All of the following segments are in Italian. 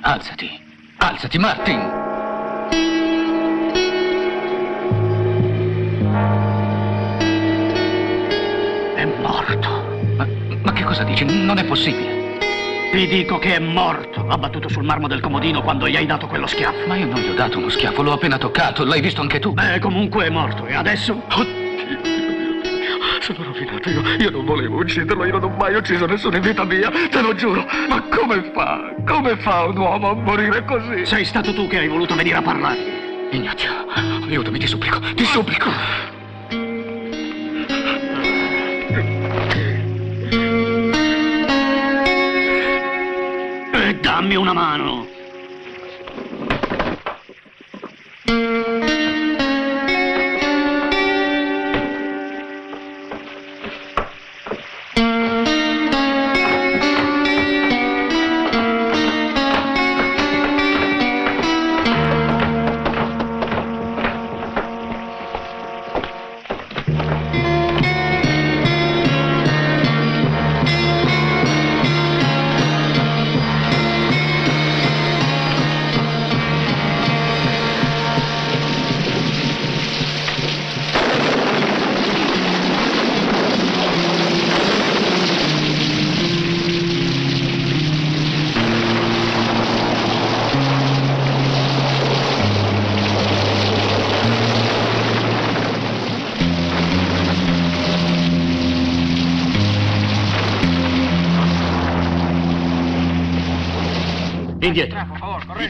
Alzati! Alzati, Martin! È morto! Ma che cosa dici? Non è possibile! Ti dico che è morto! Ha battuto sul marmo del comodino quando gli hai dato quello schiaffo. Ma io non gli ho dato uno schiaffo, l'ho appena toccato, l'hai visto anche tu! Beh, comunque è morto, e adesso? Sono rovinato, io non volevo ucciderlo, io non ho mai ucciso nessuno in vita mia, te lo giuro. Ma come fa un uomo a morire così? Sei stato tu che hai voluto venire a parlare. Ignazio, aiutami, ti supplico, ti supplico. Dammi una mano. Indietro. Atrás, por favor, corre.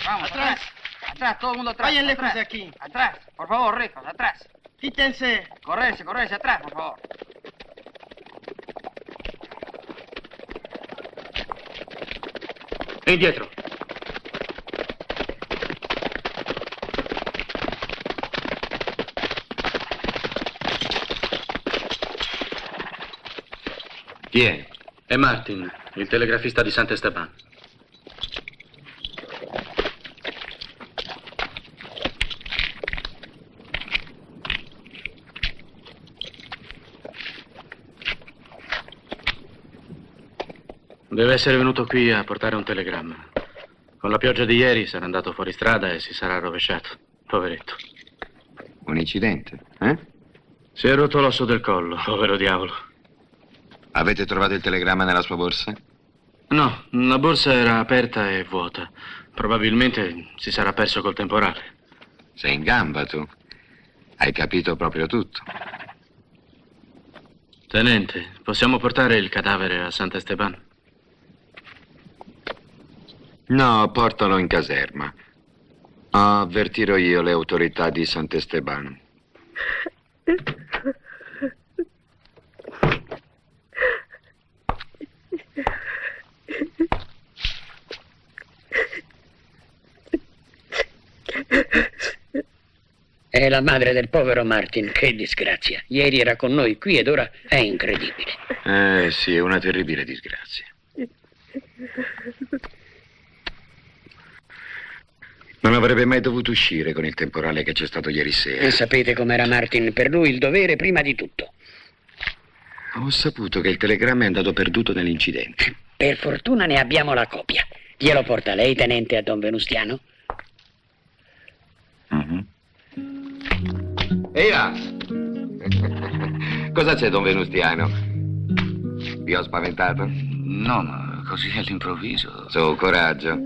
Vamos, atrás. Atrás, todo el mundo atrás. Vayan lejos atrás. de aquí. Atrás, por favor, ricos, atrás. Quítense. Correrse atrás, por favor. Indietro. Chi è? È Martin, il telegrafista di Sant'Esteban. Deve essere venuto qui a portare un telegramma. Con la pioggia di ieri sarà andato fuori strada e si sarà rovesciato. Poveretto. Un incidente, eh? Si è rotto l'osso del collo, povero diavolo. Avete trovato il telegramma nella sua borsa? No, la borsa era aperta e vuota. Probabilmente si sarà perso col temporale. Sei in gamba tu. Hai capito proprio tutto. Tenente, possiamo portare il cadavere a Sant'Esteban? No, portalo in caserma. Avvertirò io le autorità di Sant'Esteban. È la madre del povero Martin, che disgrazia. Ieri era con noi qui ed ora è incredibile. Sì, è una terribile disgrazia. Non avrebbe mai dovuto uscire con il temporale che c'è stato ieri sera. E sapete com'era Martin? Per lui il dovere prima di tutto. Ho saputo che il telegramma è andato perduto nell'incidente. Per fortuna ne abbiamo la copia. Glielo porta lei, tenente, a Don Venustiano? Eia! Cosa c'è, Don Venustiano? Vi ho spaventato? No, ma così all'improvviso. Su, coraggio.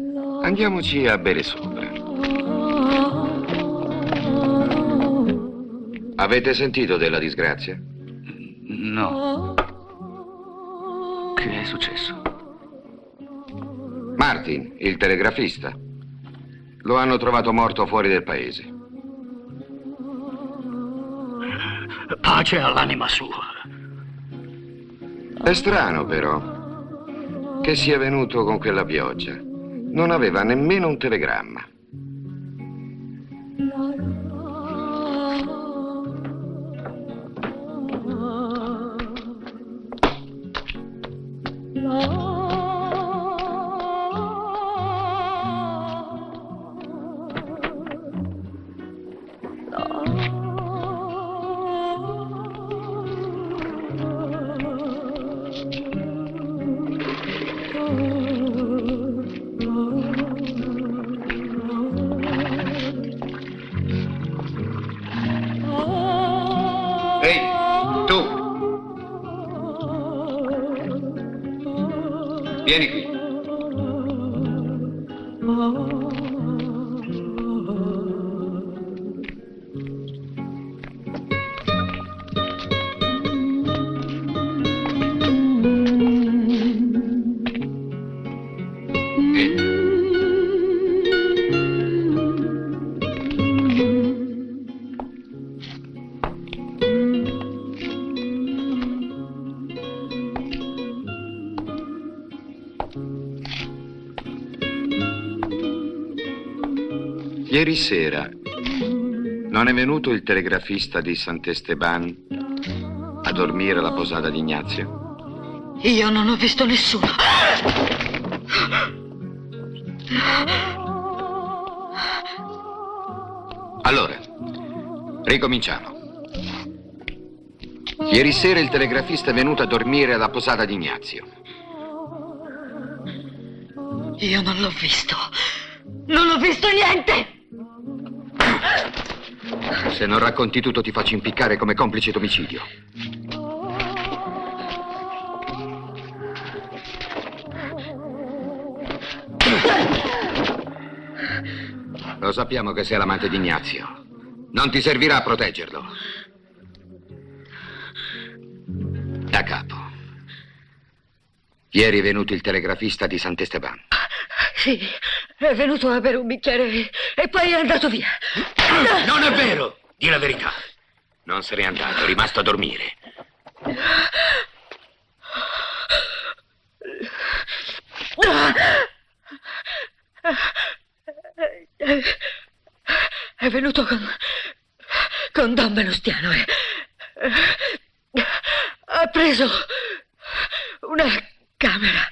Andiamoci a bere sopra. Avete sentito della disgrazia? No. Che è successo? Martin, il telegrafista. Lo hanno trovato morto fuori del paese. Pace all'anima sua. È strano, però, che sia venuto con quella pioggia. non aveva nemmeno un telegramma. Ehi, tu! Vieni qui. Ieri sera non è venuto il telegrafista di Sant'Esteban a dormire alla posada di Ignazio? Io non ho visto nessuno. Allora, ricominciamo. Ieri sera il telegrafista è venuto a dormire alla posada di Ignazio. Io non l'ho visto. Non ho visto niente! Se non racconti tutto ti faccio impiccare come complice d'omicidio. Lo sappiamo che sei l'amante di Ignazio. Non ti servirà a proteggerlo. Da capo. Ieri è venuto il telegrafista di Sant'Esteban. Sì, è venuto a bere un bicchiere e poi è andato via. Non è vero! Di la verità. Non se n'è andato, è rimasto a dormire. È venuto con Don Venustiano e ha preso una camera.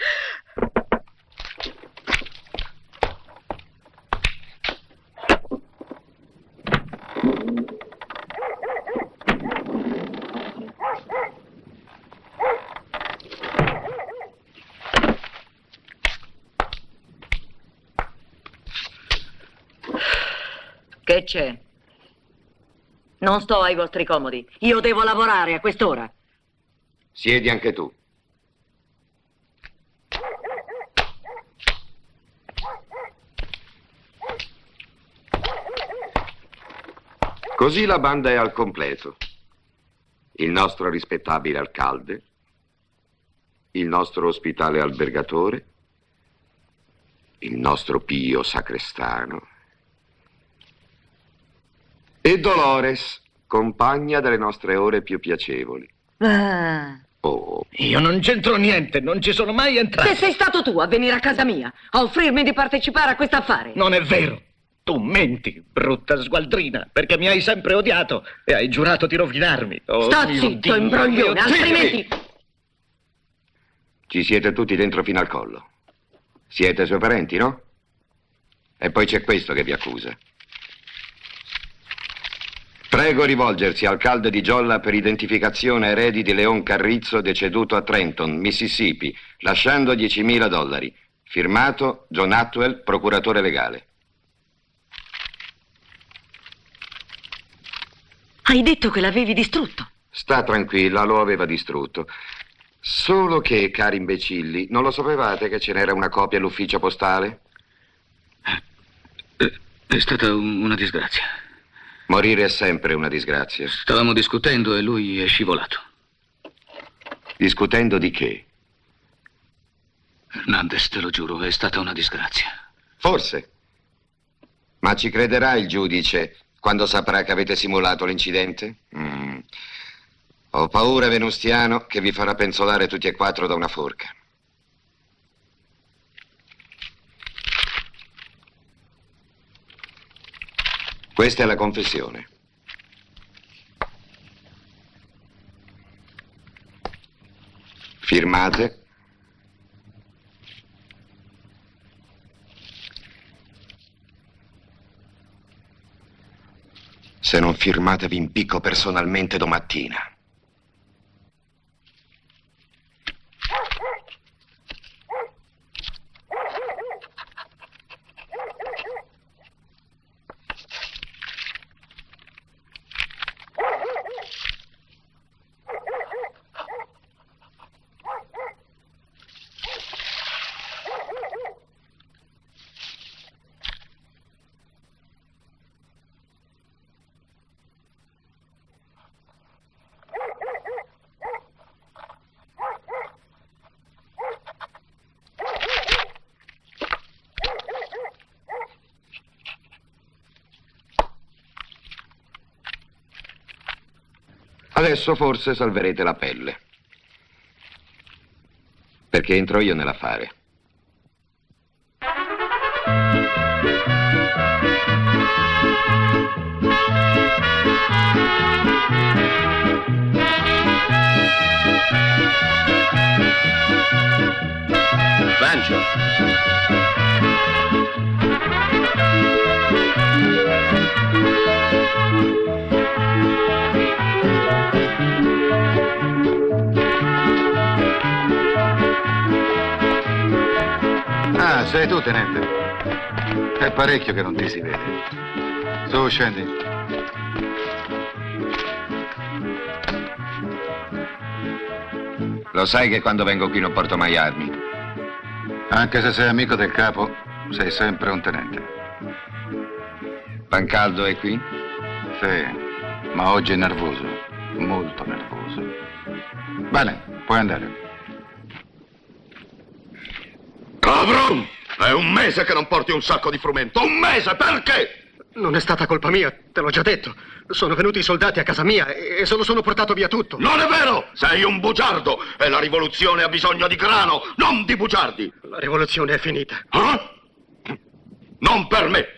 Che c'è? Non sto ai vostri comodi. Io devo lavorare a quest'ora. Siedi anche tu. Così la banda è al completo. Il nostro rispettabile alcalde, il nostro ospitale albergatore, il nostro pio sacrestano e Dolores, compagna delle nostre ore più piacevoli. Ah. Oh. Io non c'entro niente, non ci sono mai entrato. Se sei stato tu a venire a casa mia a offrirmi di partecipare a questo affare. Non è vero. Tu menti, brutta sgualdrina, perché mi hai sempre odiato e hai giurato di rovinarmi. Oh, Sta mio zitto, Dio, imbroglione, mio altrimenti... Ci siete tutti dentro fino al collo. Siete suoi parenti, no? E poi c'è questo che vi accusa. Prego rivolgersi al calde di Giolla per identificazione eredi di Leon Carrizzo, deceduto a Trenton, Mississippi, lasciando $10.000. Firmato John Atwell, procuratore legale. Hai detto che l'avevi distrutto. Sta tranquilla, lo aveva distrutto. Solo che, cari imbecilli, non lo sapevate che ce n'era una copia all'ufficio postale? È stata una disgrazia. Morire è sempre una disgrazia. Stavamo discutendo e lui è scivolato. Discutendo di che? Hernandez, te lo giuro, è stata una disgrazia. Forse. Ma ci crederà il giudice quando saprà che avete simulato l'incidente? Ho paura, Venustiano, che vi farà penzolare tutti e quattro da una forca. Questa è la confessione. Firmate. Se non firmate vi impicco personalmente domattina. Adesso forse salverete la pelle. Perché entro io nell'affare. Bancio. Ah, sei tu, tenente. È parecchio che non ti si vede. Su, scendi. Lo sai che quando vengo qui non porto mai armi? Anche se sei amico del capo, sei sempre un tenente. Pancaldo è qui? Sì, ma oggi è nervoso. Molto nervoso. Bene, puoi andare. Cabron! È un mese che non porti un sacco di frumento! Un mese, perché? Non è stata colpa mia, te l'ho già detto. Sono venuti i soldati a casa mia e se lo sono portato via tutto. Non è vero! Sei un bugiardo! E la rivoluzione ha bisogno di grano, non di bugiardi! La rivoluzione è finita. Eh? Non per me!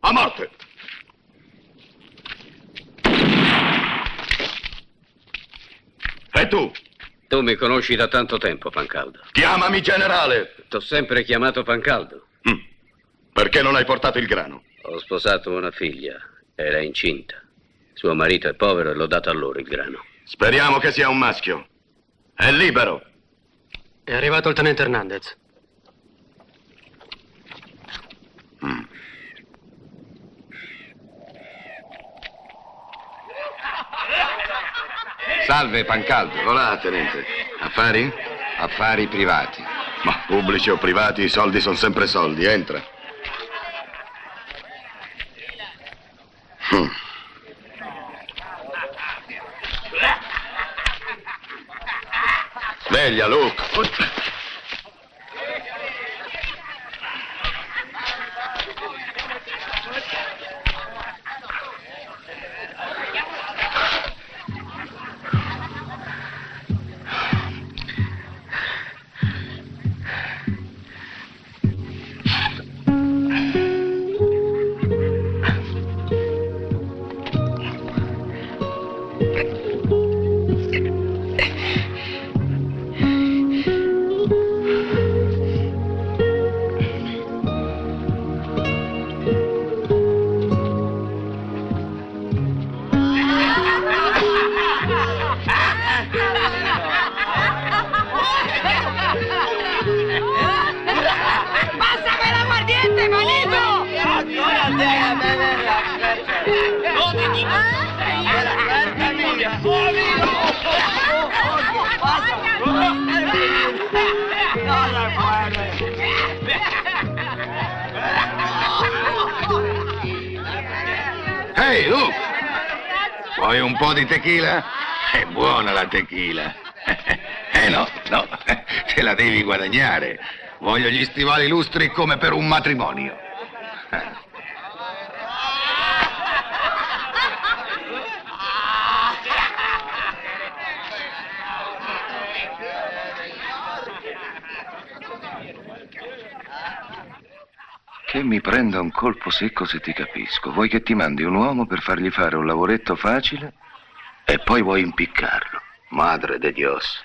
A morte! E tu? Tu mi conosci da tanto tempo, Pancaldo. Chiamami generale! T'ho sempre chiamato Pancaldo. Perché non hai portato il grano? Ho sposato una figlia, era incinta. Suo marito è povero e l'ho dato a loro il grano. Speriamo che sia un maschio. È libero. È arrivato il tenente Hernandez. Salve, Pancaldo. Olà, tenente. Affari? Affari privati. Ma pubblici o privati, i soldi sono sempre soldi. Entra. Sveglia, Luke. Ehi, Luke! Vuoi un po' di tequila? È buona la tequila. No, te la devi guadagnare. Voglio gli stivali lustri come per un matrimonio. Che che mi prenda un colpo secco se ti capisco. Vuoi che ti mandi un uomo per fargli fare un lavoretto facile e poi vuoi impiccarlo. Madre de Dios.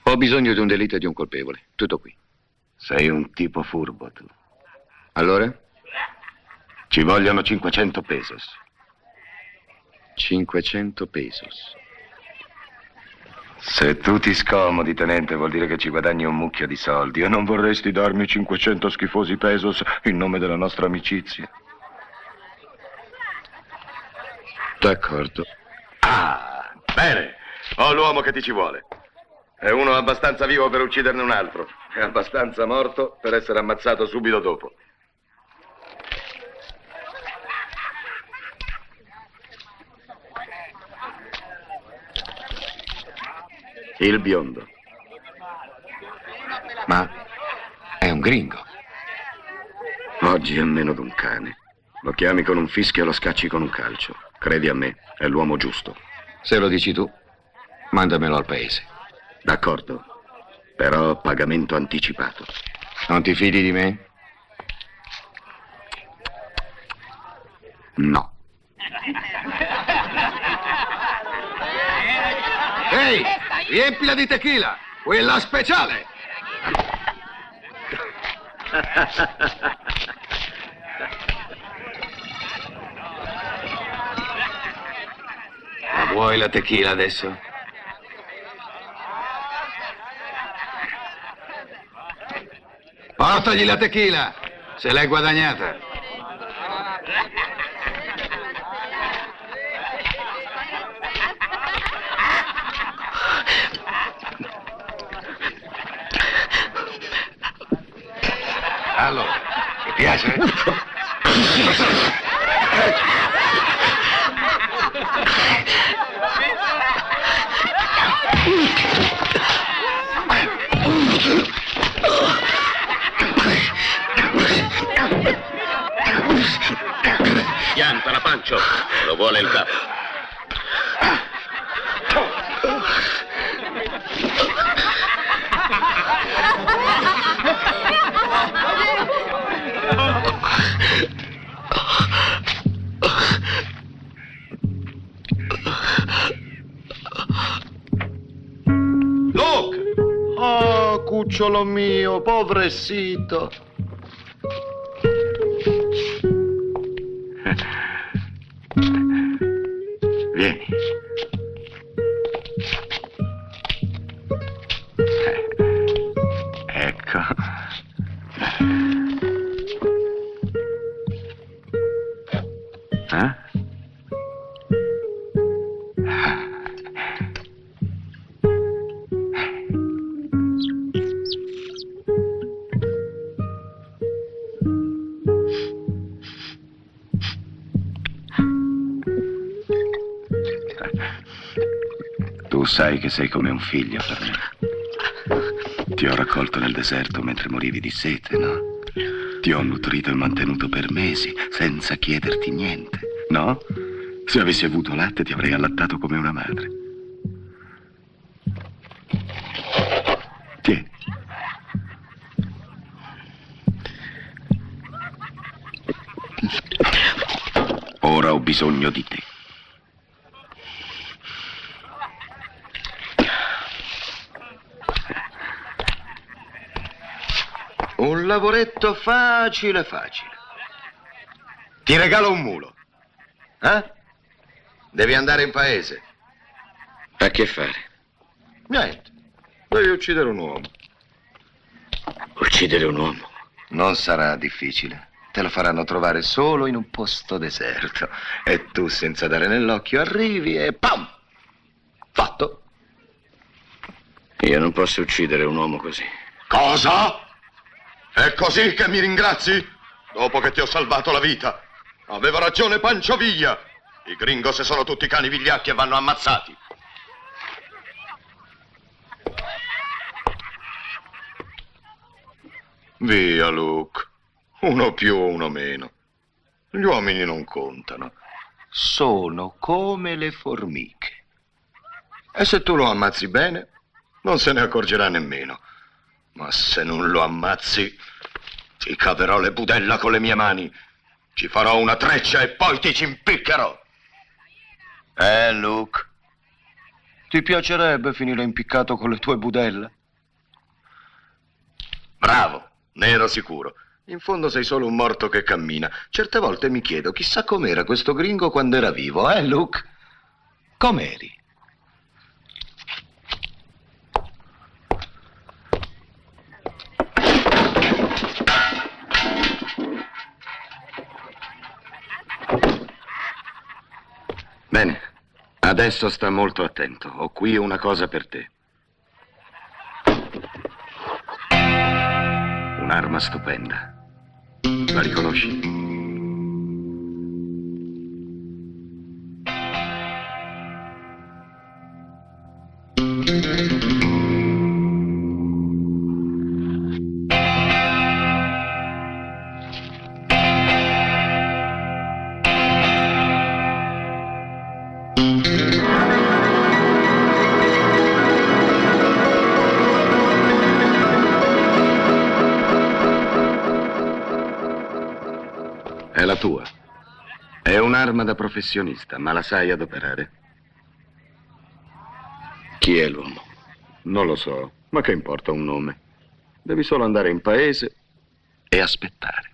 Ho bisogno di un delitto e di un colpevole. Tutto qui. Sei un tipo furbo tu. Allora? Ci vogliono 500 pesos. 500 pesos. Se tu ti scomodi, tenente, vuol dire che ci guadagni un mucchio di soldi e non vorresti darmi 500 schifosi pesos in nome della nostra amicizia? D'accordo. Ah, bene. Ho l'uomo che ti ci vuole. È uno abbastanza vivo per ucciderne un altro. È abbastanza morto per essere ammazzato subito dopo. Il biondo. Ma è un gringo. Oggi è meno d'un cane. Lo chiami con un fischio e lo scacci con un calcio. Credi a me, è l'uomo giusto. Se lo dici tu, mandamelo al paese. D'accordo. Però pagamento anticipato. Non ti fidi di me? No. Ehi, riempila di tequila, quella speciale! Ma vuoi la tequila adesso? Portagli la tequila, se l'hai guadagnata. Allora, ti piace? Piantala, Pancio. Lo vuole il capo. Luke! Oh, cucciolo mio, povrecito. Vieni. Ecco. Eh? Tu sai che sei come un figlio per me. Ti ho raccolto nel deserto mentre morivi di sete, no? Ti ho nutrito e mantenuto per mesi senza chiederti niente, no? Se avessi avuto latte ti avrei allattato come una madre. Tieni. Ora ho bisogno di te. Un lavoretto facile, facile. Ti regalo un mulo. Eh? Devi andare in paese. A che fare? Niente. Devi uccidere un uomo. Uccidere un uomo? Non sarà difficile. Te lo faranno trovare solo in un posto deserto. E tu, senza dare nell'occhio, arrivi e pam! Fatto. Io non posso uccidere un uomo così. Cosa? È così che mi ringrazi? Dopo che ti ho salvato la vita. Aveva ragione Pancio Villa. I gringos sono tutti cani vigliacchi e vanno ammazzati. Via, Luke. Uno più, uno meno. Gli uomini non contano. Sono come le formiche. E se tu lo ammazzi bene, non se ne accorgerà nemmeno. Ma se non lo ammazzi, Ti caverò le budella con le mie mani. Ci farò una treccia e poi ti ci impiccherò. Luke? Ti piacerebbe finire impiccato con le tue budella? Bravo, ne ero sicuro. In fondo sei solo un morto che cammina. Certe volte mi chiedo, chissà com'era questo gringo quando era vivo, Luke? Com'eri? Bene, adesso sta molto attento. Ho qui una cosa per te. Un'arma stupenda. La riconosci? È la tua. È un'arma da professionista, ma la sai adoperare? Chi è l'uomo? Non lo so, ma che importa un nome? Devi solo andare in paese e aspettare.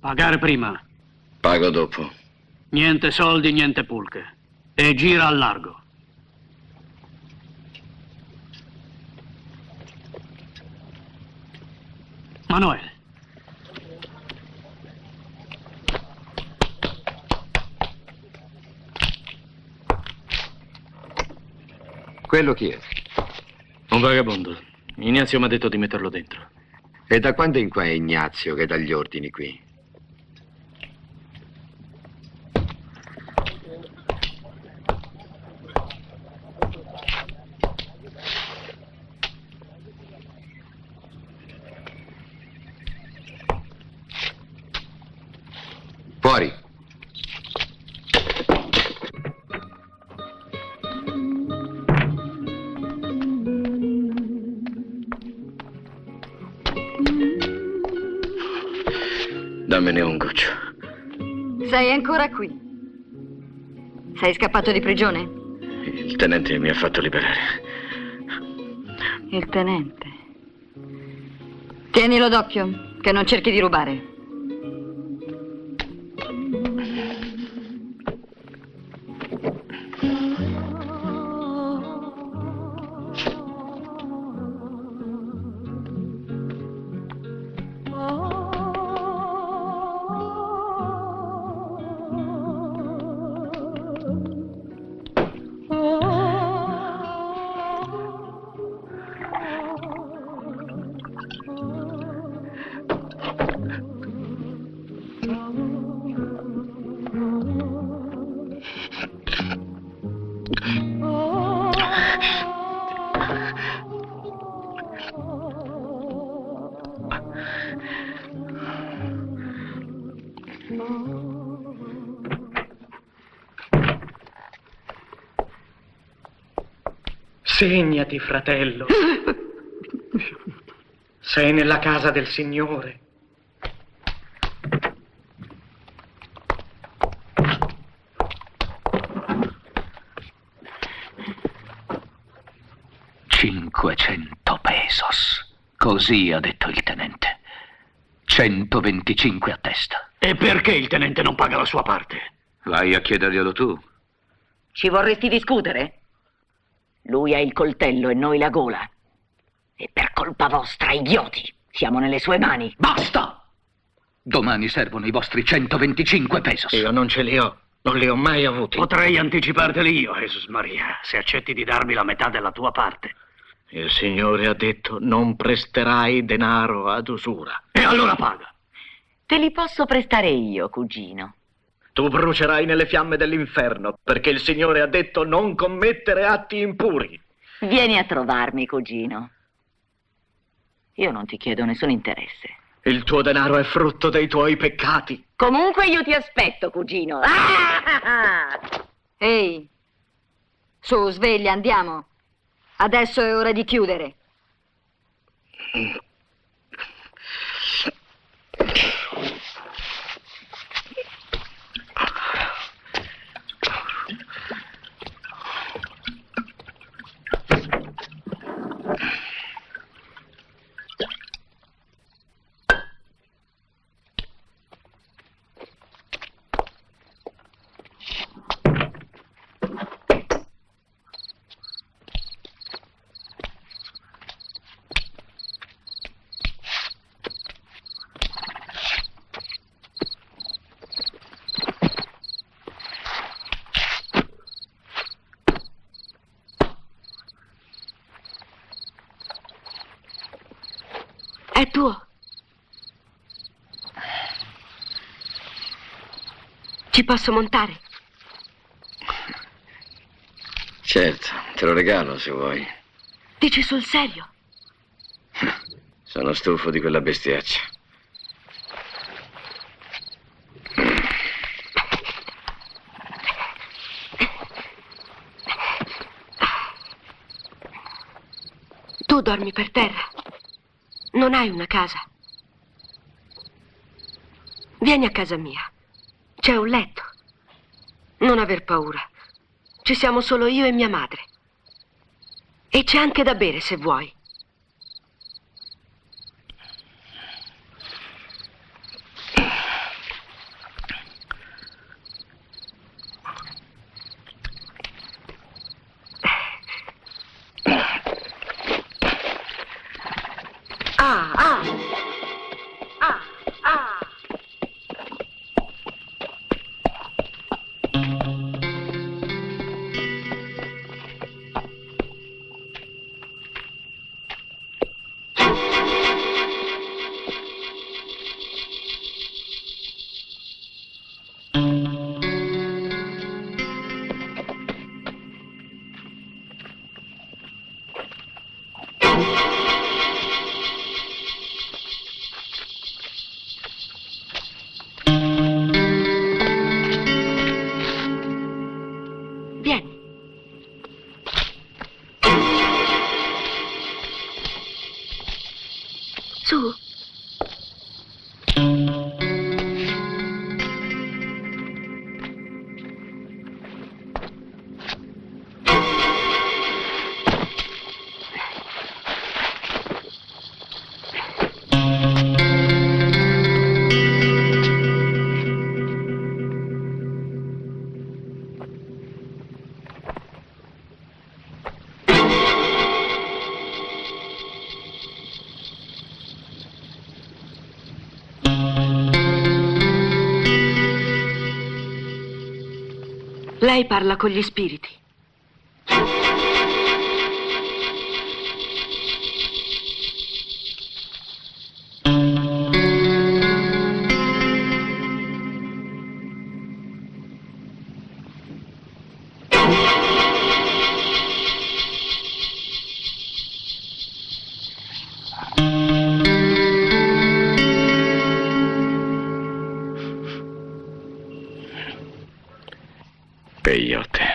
Pagare prima. Pago dopo. Niente soldi, niente pulche. E gira al largo. Manuel. Quello chi è? Un vagabondo. Ignazio mi ha detto di metterlo dentro. E da quando in qua è Ignazio che dà gli ordini qui? Fuori. Dammene un goccio. Sei ancora qui? Sei scappato di prigione? Il tenente mi ha fatto liberare. Il tenente. Tienilo d'occhio, che non cerchi di rubare. Segnati, fratello. Sei nella casa del Signore. $500. Così ha detto il tenente. 125 a testa. E perché il tenente non paga la sua parte? Vai a chiederglielo tu. Ci vorresti discutere? Lui ha il coltello e noi la gola. E per colpa vostra, idioti, siamo nelle sue mani. Basta! Domani servono i vostri 125 pesos. Io non ce li ho. Non li ho mai avuti. Potrei anticiparteli io, Jesus Maria, se accetti di darmi la metà della tua parte. Il Signore ha detto: non presterai denaro ad usura. E allora paga. Te li posso prestare io, cugino. Tu brucerai nelle fiamme dell'inferno, perché il Signore ha detto: non commettere atti impuri. Vieni a trovarmi, cugino. Io non ti chiedo nessun interesse. Il tuo denaro è frutto dei tuoi peccati. Comunque io ti aspetto, cugino. Ehi, su, sveglia, andiamo. Adesso è ora di chiudere. È tuo. Ci posso montare? Certo, te lo regalo se vuoi. Dici sul serio? Sono stufo di quella bestiaccia. Tu dormi per terra. Non hai una casa. Vieni a casa mia. C'è un letto. Non aver paura. Ci siamo solo io e mia madre. E c'è anche da bere se vuoi. Ah, ah. Ah, ah. Vieni. Su. Lei parla con gli spiriti. Peyote.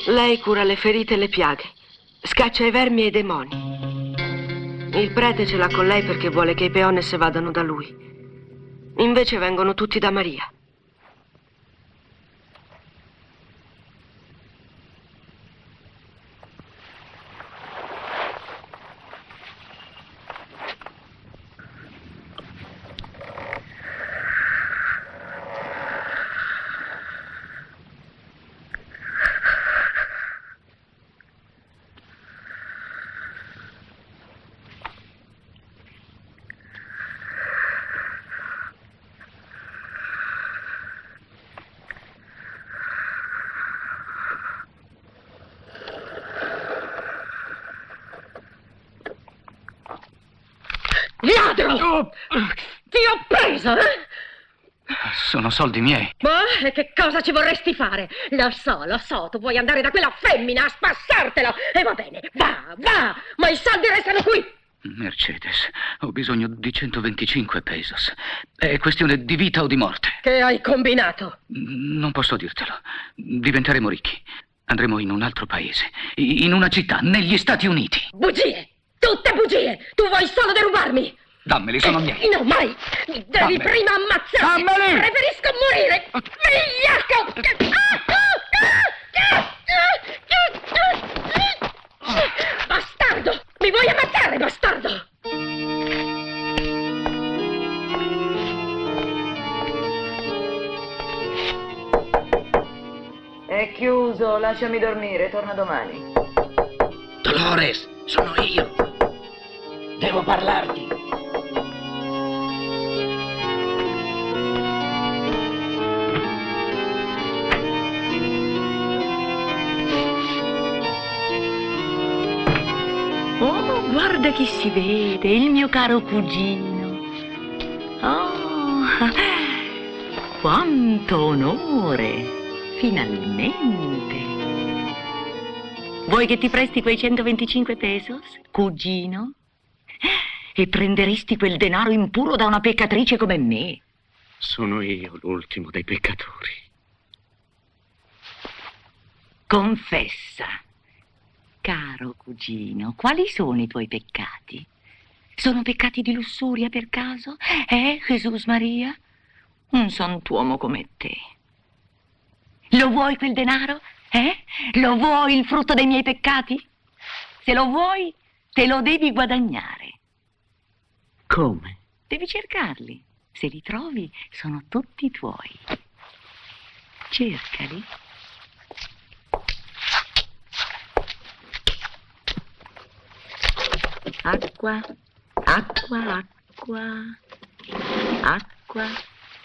Lei cura le ferite e le piaghe, scaccia i vermi e i demoni. Il prete ce l'ha con lei perché vuole che i peones vadano da lui. Invece vengono tutti da Maria. Ladro! Ti ho preso, eh? Sono soldi miei. Ma che cosa ci vorresti fare? Lo so, tu vuoi andare da quella femmina a spassartelo. E va bene, va, ma i soldi restano qui. Mercedes, ho bisogno di 125 pesos. È questione di vita o di morte. Che hai combinato? Non posso dirtelo. Diventeremo ricchi. Andremo in un altro paese, in una città, negli Stati Uniti. Bugie! Tutte bugie! Tu vuoi solo derubarmi! Dammeli, sono miei. No, mai! Devi Dammeli. prima ammazzarmi! Dammeli! Preferisco morire! Vigliacco! Bastardo! Mi vuoi ammazzare, bastardo? È chiuso, lasciami dormire, torna domani. Dolores, sono io. Devo parlarti. Oh, guarda chi si vede, il mio caro cugino. Oh, quanto onore, finalmente. Vuoi che ti presti quei 125 pesos, cugino? E prenderesti quel denaro impuro da una peccatrice come me? Sono io l'ultimo dei peccatori. Confessa, caro cugino, quali sono i tuoi peccati? Sono peccati di lussuria per caso? Jesus Maria? Un santuomo come te. Lo vuoi quel denaro? Lo vuoi il frutto dei miei peccati? Se lo vuoi, te lo devi guadagnare. Come? Devi cercarli. Se li trovi, sono tutti tuoi. Cercali. Acqua, acqua, acqua, acqua,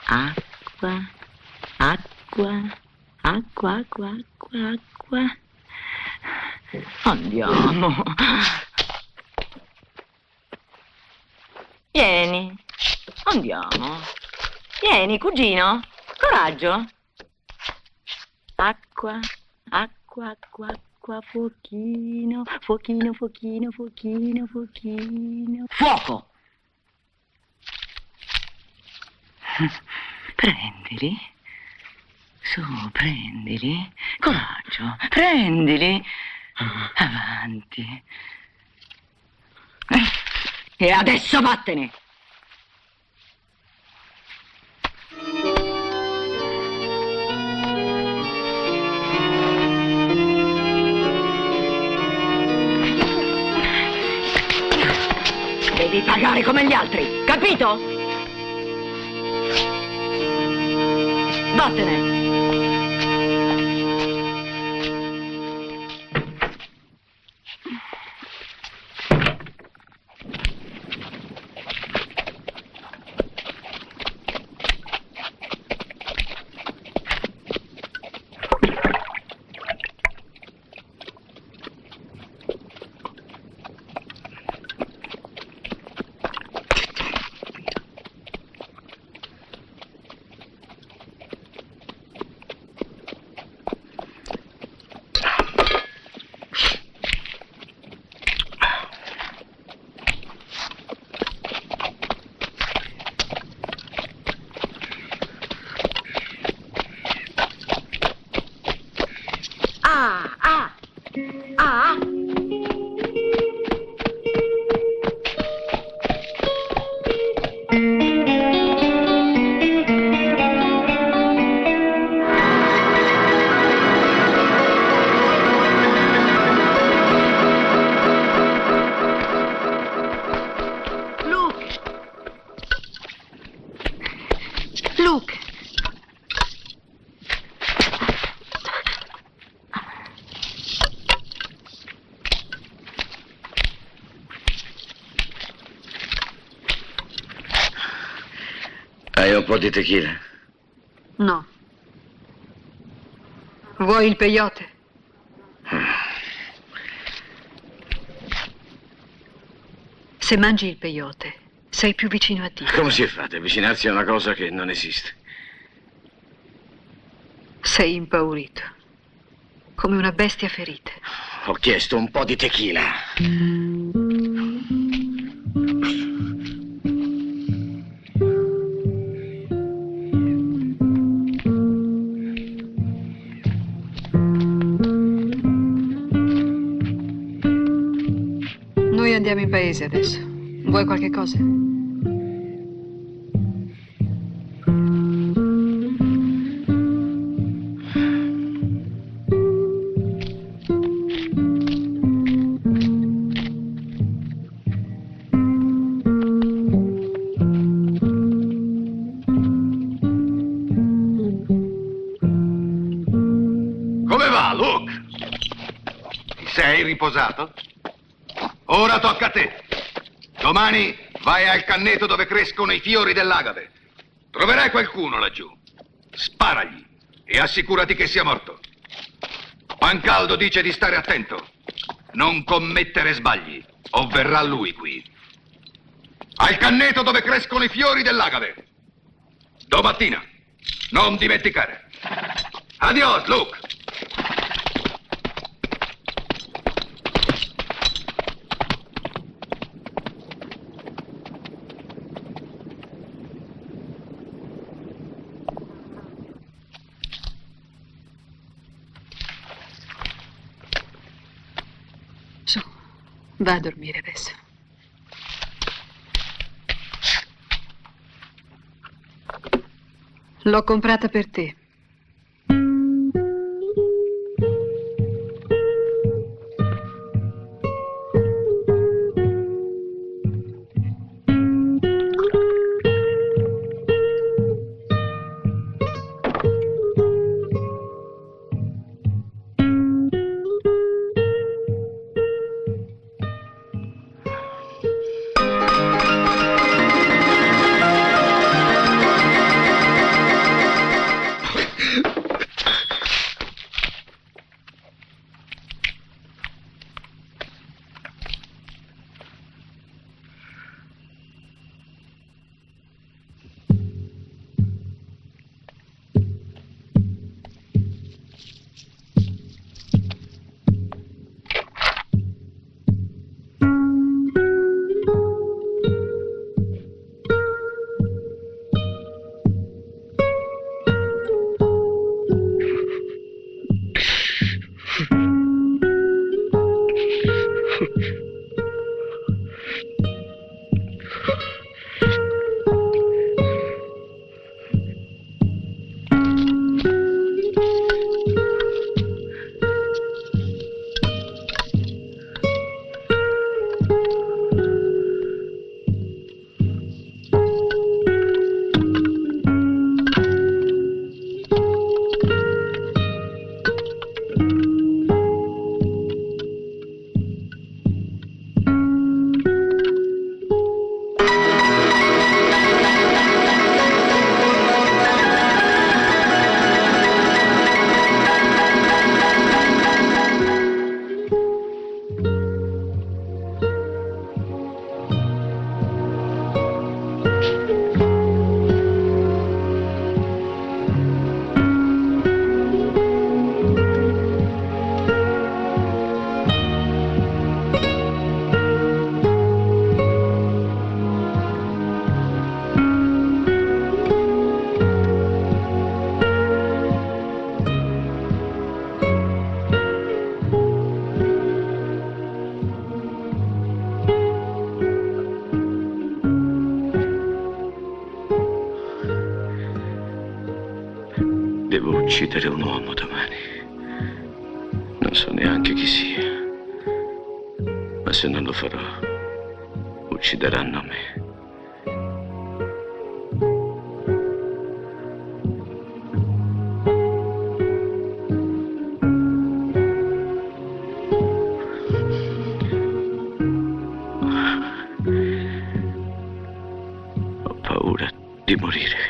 acqua, acqua, acqua, acqua, acqua, acqua. Andiamo. Vieni, andiamo. Vieni, cugino. Coraggio. Acqua, acqua, acqua, acqua, fuochino, fuochino, fuochino, fuochino, fuochino. Fuoco! Prendili. Su, prendili. Coraggio, prendili. Avanti. E adesso vattene. Devi pagare come gli altri, capito? Vattene. Luke! Hai un po' di tequila? No. Vuoi il peyote? Se mangi il peyote, sei più vicino a Dio. Come si fa ad avvicinarsi a una cosa che non esiste? Sei impaurito, come una bestia ferita. Ho chiesto un po' di tequila. Noi andiamo in paese adesso. Vuoi qualche cosa? Come va, Luke? Ti sei riposato? Ora tocca a te. Domani vai al canneto dove crescono i fiori dell'agave. Troverai qualcuno laggiù. Sparagli e assicurati che sia morto. Pancaldo dice di stare attento. Non commettere sbagli, o verrà lui qui. Al canneto dove crescono i fiori dell'agave. Domattina. Non dimenticare. Adios, Luke. Su, va a dormire adesso. L'ho comprata per te. uccidere un uomo domani. Non so neanche chi sia. Ma se non lo farò, uccideranno me. Ho paura di morire.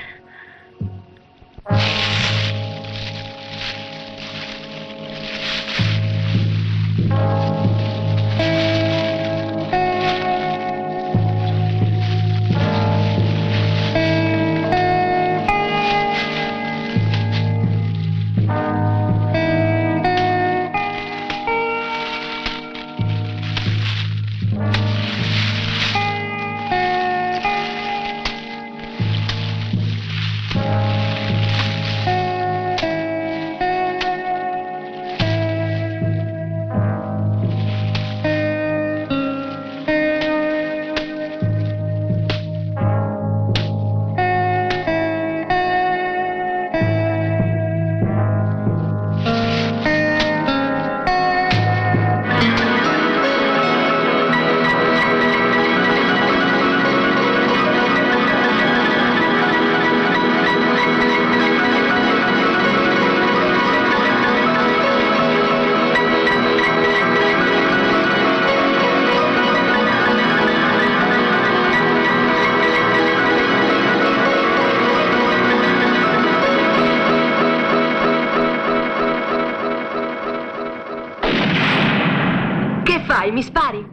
Mi spari?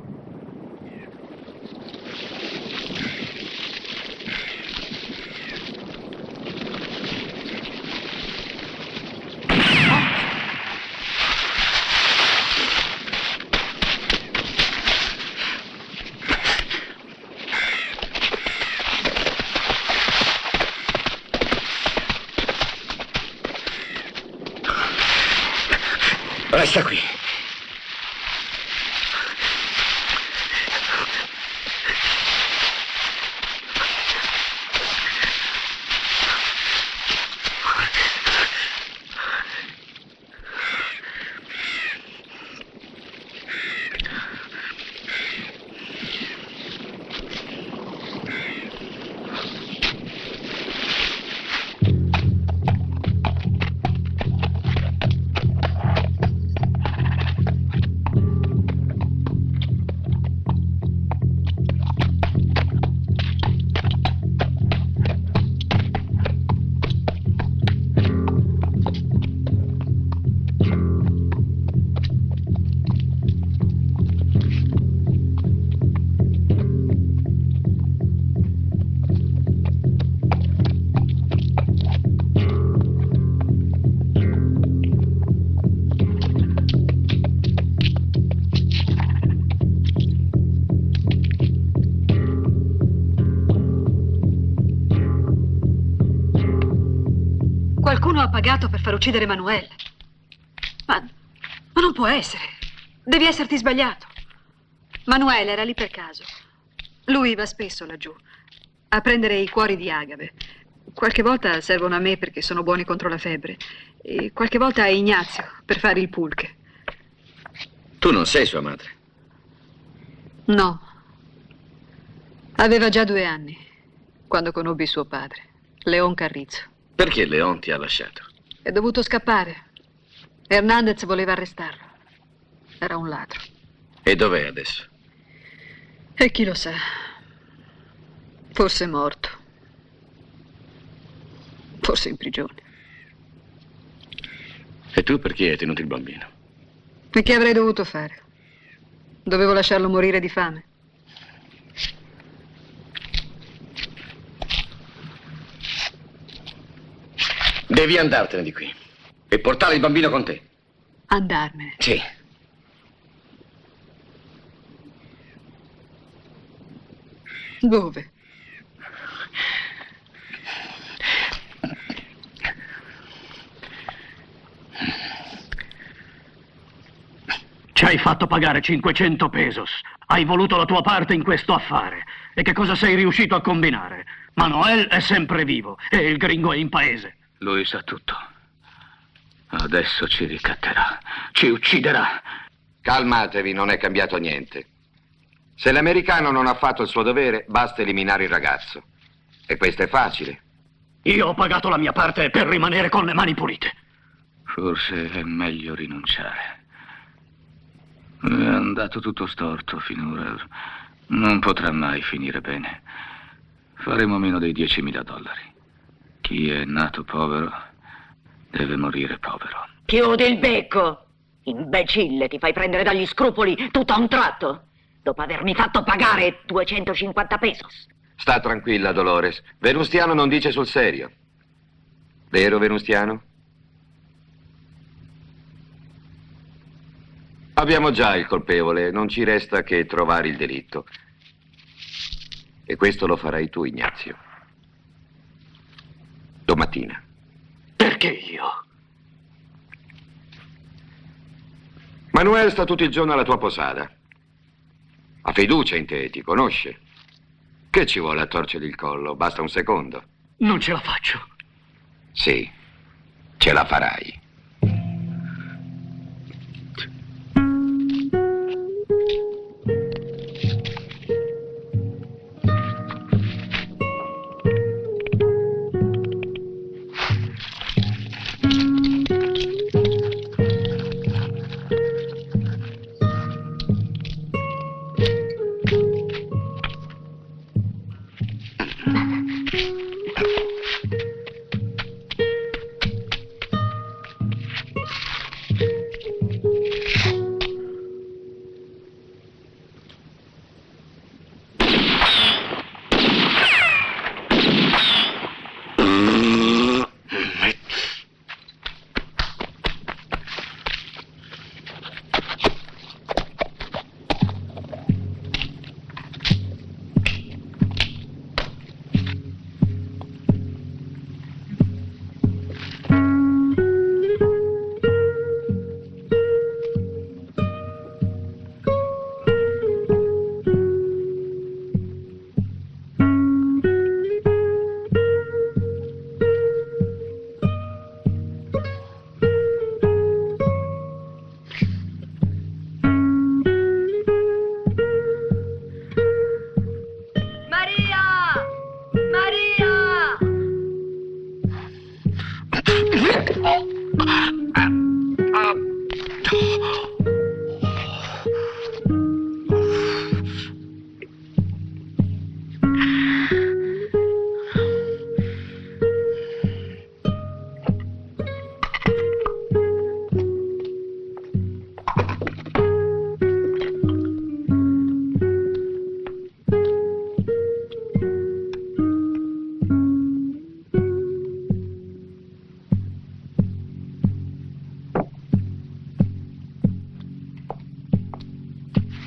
Resta qui. Qualcuno ha pagato per far uccidere Manuel. Ma non può essere. Devi esserti sbagliato. Manuel era lì per caso. Lui va spesso laggiù a prendere i cuori di agave. Qualche volta servono a me perché sono buoni contro la febbre. E qualche volta a Ignazio per fare il pulque. Tu non sei sua madre? No. Aveva già 2 anni quando conobbi suo padre, Leon Carrizzo. Perché Leon ti ha lasciato? È dovuto scappare. Hernandez voleva arrestarlo. Era un ladro. E dov'è adesso? E chi lo sa? Forse morto. Forse in prigione. E tu perché hai tenuto il bambino? E che avrei dovuto fare? Dovevo lasciarlo morire di fame. Devi andartene di qui e portare il bambino con te. Andarmene? Sì. Dove? Ci hai fatto pagare 500 pesos. Hai voluto la tua parte in questo affare. E che cosa sei riuscito a combinare? Manuel è sempre vivo e il gringo è in paese. Lui sa tutto. Adesso ci ricatterà. Ci ucciderà. Calmatevi, non è cambiato niente. Se l'americano non ha fatto il suo dovere, basta eliminare il ragazzo. E questo è facile. Io ho pagato la mia parte per rimanere con le mani pulite. Forse è meglio rinunciare. È andato tutto storto finora. Non potrà mai finire bene. Faremo meno dei $10.000. Chi è nato povero deve morire povero. Chiudi il becco! Imbecille, ti fai prendere dagli scrupoli tutto a un tratto, dopo avermi fatto pagare 250 pesos. Sta tranquilla, Dolores. Venustiano non dice sul serio. Vero, Venustiano? Abbiamo già il colpevole, non ci resta che trovare il delitto. E questo lo farai tu, Ignazio. Domattina. Perché io? Manuel sta tutto il giorno alla tua posada. Ha fiducia in te, ti conosce. Che ci vuole a torcergli il collo? Basta un secondo. Non ce la faccio. Sì, ce la farai.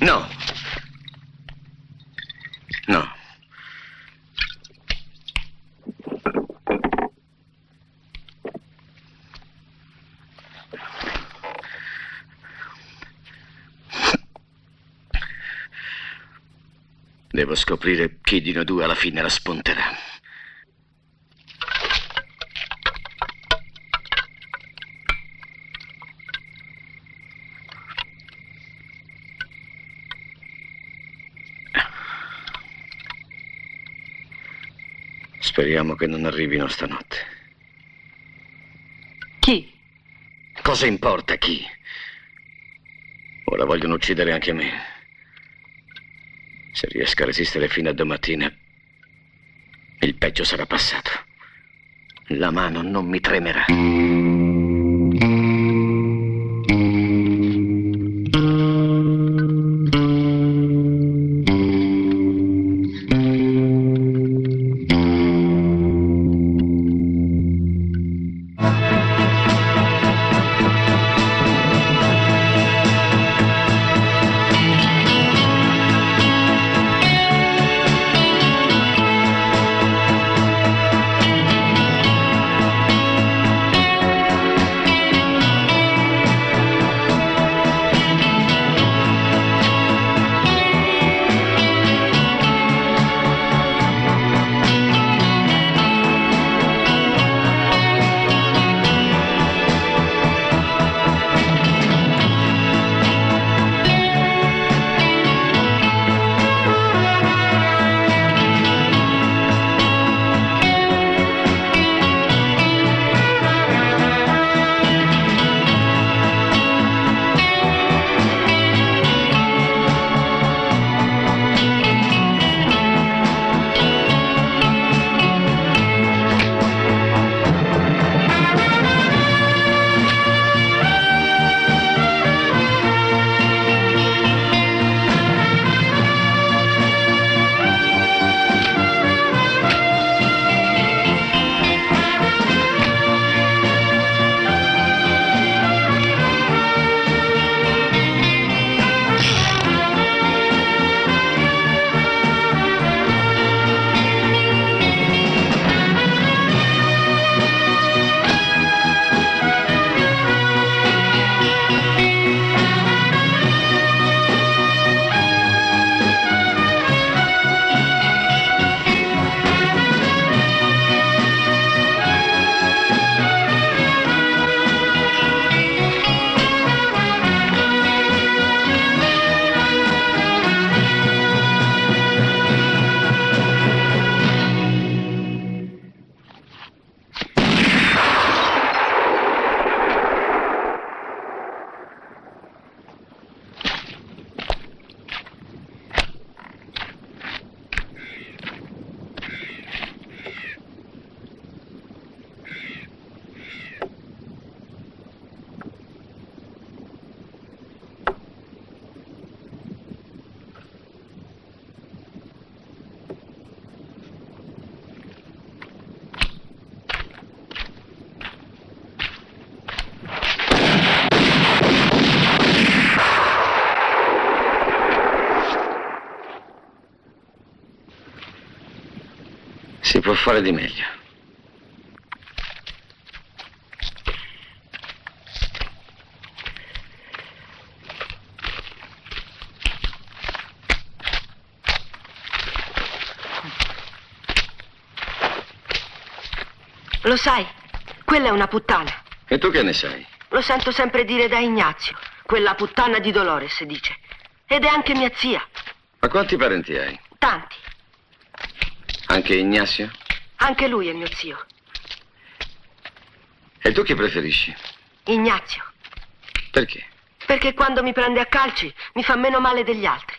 No. No. Devo scoprire chi di noi due alla fine la spunterà. Speriamo che non arrivino stanotte. Chi? Cosa importa chi? Ora vogliono uccidere anche me. Se riesco a resistere fino a domattina, il peggio sarà passato. La mano non mi tremerà. può fare di meglio. Lo sai, quella è una puttana. E tu che ne sai? Lo sento sempre dire da Ignazio. Quella puttana di Dolores, dice. Ed è anche mia zia. Ma quanti parenti hai? Tanti. Anche Ignazio? Anche lui è mio zio. E tu chi preferisci? Ignazio. Perché? Perché quando mi prende a calci mi fa meno male degli altri.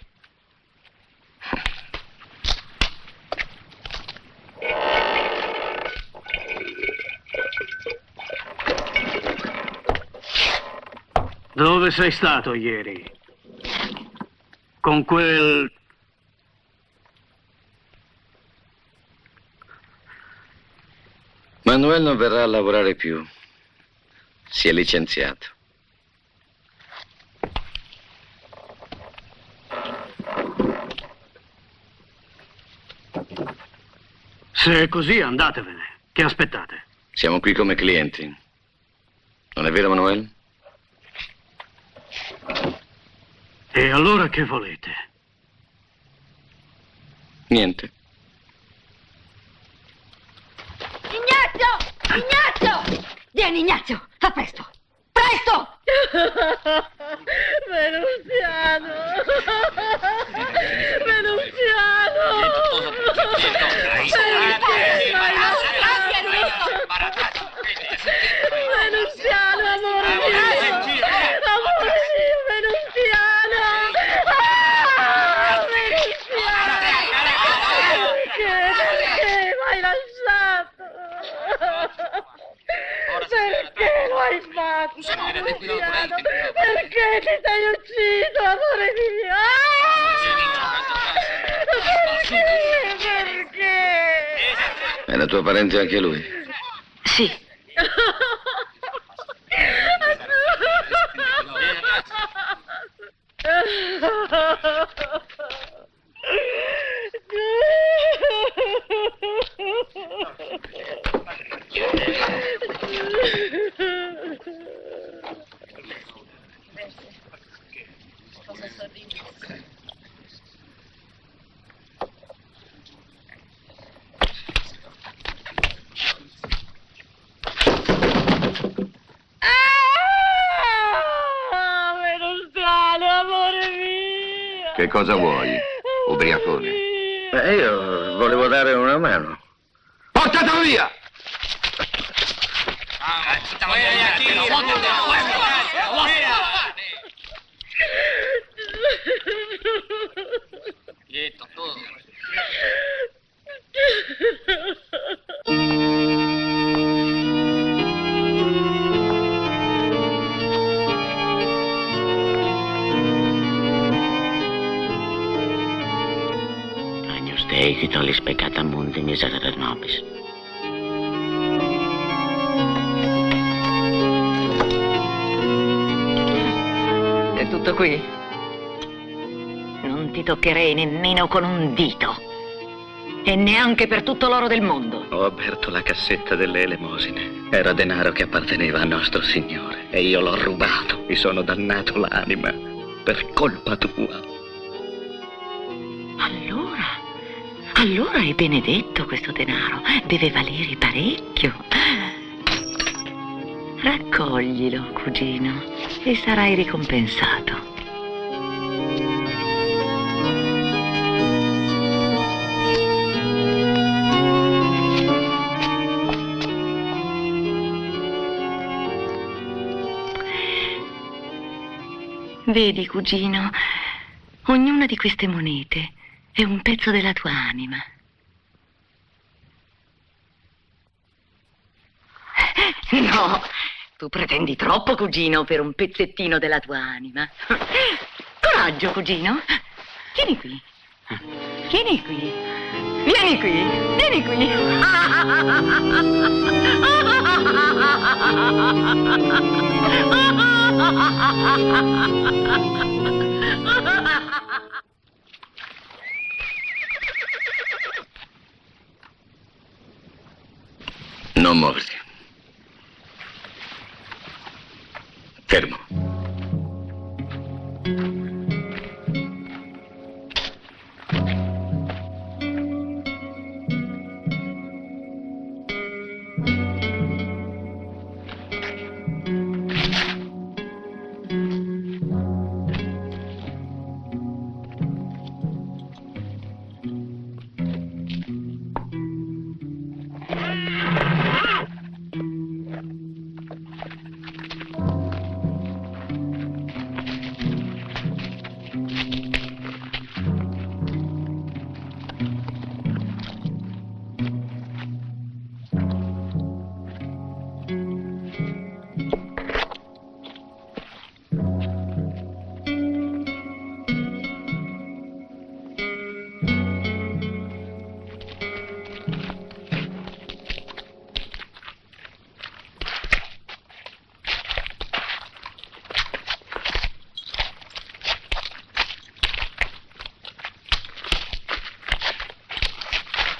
Dove sei stato ieri? Con quel... Manuel non verrà a lavorare più. Si è licenziato. Se è così, andatevene. Che aspettate? Siamo qui come clienti. Non è vero, Manuel? E allora che volete? Niente. Ignazio! Ignazio! Vieni, Ignazio! A presto! Presto! Venustiano! Venustiano! Venustiano, amore mio! Amore mio, Venustiano! Venustiano! Perché m'hai lasciato? Perché lo hai fatto, Venustiano? Perché ti sei ucciso, amore mio? Perché? È la tua parente anche lui? Sì. Venustiano, amore mio! Che cosa vuoi, ubriacone? Io volevo dare una mano. Portatelo via! Quieto, tu. Agnus Dei che tollis peccata mundi miserere nobis. È tutto qui. Non ti toccherei nemmeno con un dito. E neanche per tutto l'oro del mondo. Ho aperto la cassetta delle elemosine. Era denaro che apparteneva a nostro Signore. E io l'ho rubato. Mi sono dannato l'anima. Per colpa tua. Allora è benedetto questo denaro. Deve valere parecchio. Raccoglilo, cugino, e sarai ricompensato. Vedi, cugino, ognuna di queste monete è un pezzo della tua anima. No, tu pretendi troppo, cugino, per un pezzettino della tua anima. Coraggio, cugino. Vieni qui. Vieni qui. Vieni qui. Vieni qui. Non muoverti. Fermo.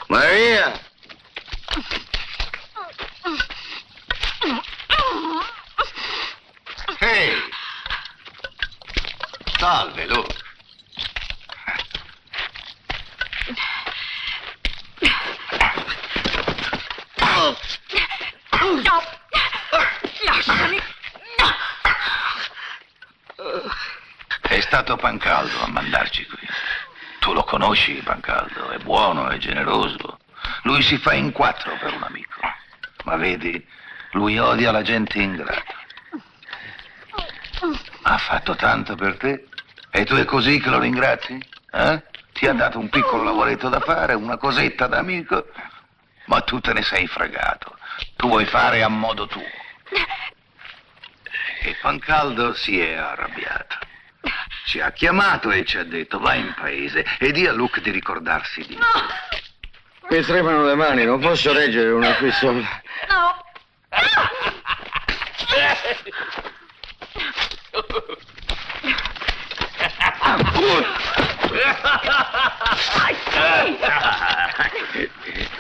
Maria! Ehi! Salve, Luke. No! Lasciami! È stato Pancaldo a mandarci qui. Tu lo conosci, Pancaldo, è buono, è generoso. Lui si fa in quattro per un amico. Ma vedi, lui odia la gente ingrata. Ha fatto tanto per te e tu è così che lo ringrazi? Eh? Ti ha dato un piccolo lavoretto da fare, una cosetta da amico, ma tu te ne sei fregato. Tu vuoi fare a modo tuo. E Pancaldo si è arrabbiato. Ci ha chiamato e ci ha detto vai in paese e di a Luke di ricordarsi di me. Mi tremano le mani, non posso reggere una qui sola. No!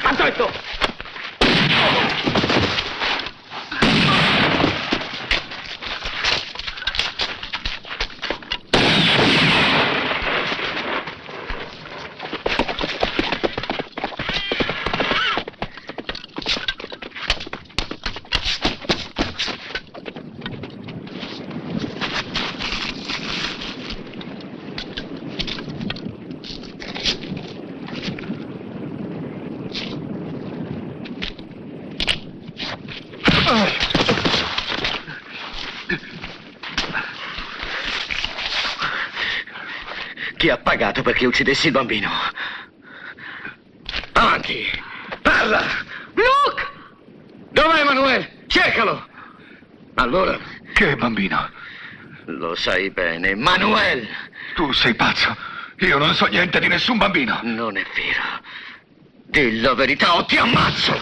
Aspetta! Chi ha pagato perché uccidessi il bambino? Avanti! Parla! Luke! Dov'è Emanuele? Cercalo! Allora... Che bambino? Lo sai bene, Manuel! Tu sei pazzo! Io non so niente di nessun bambino! Non è vero. Dì la verità o ti ammazzo!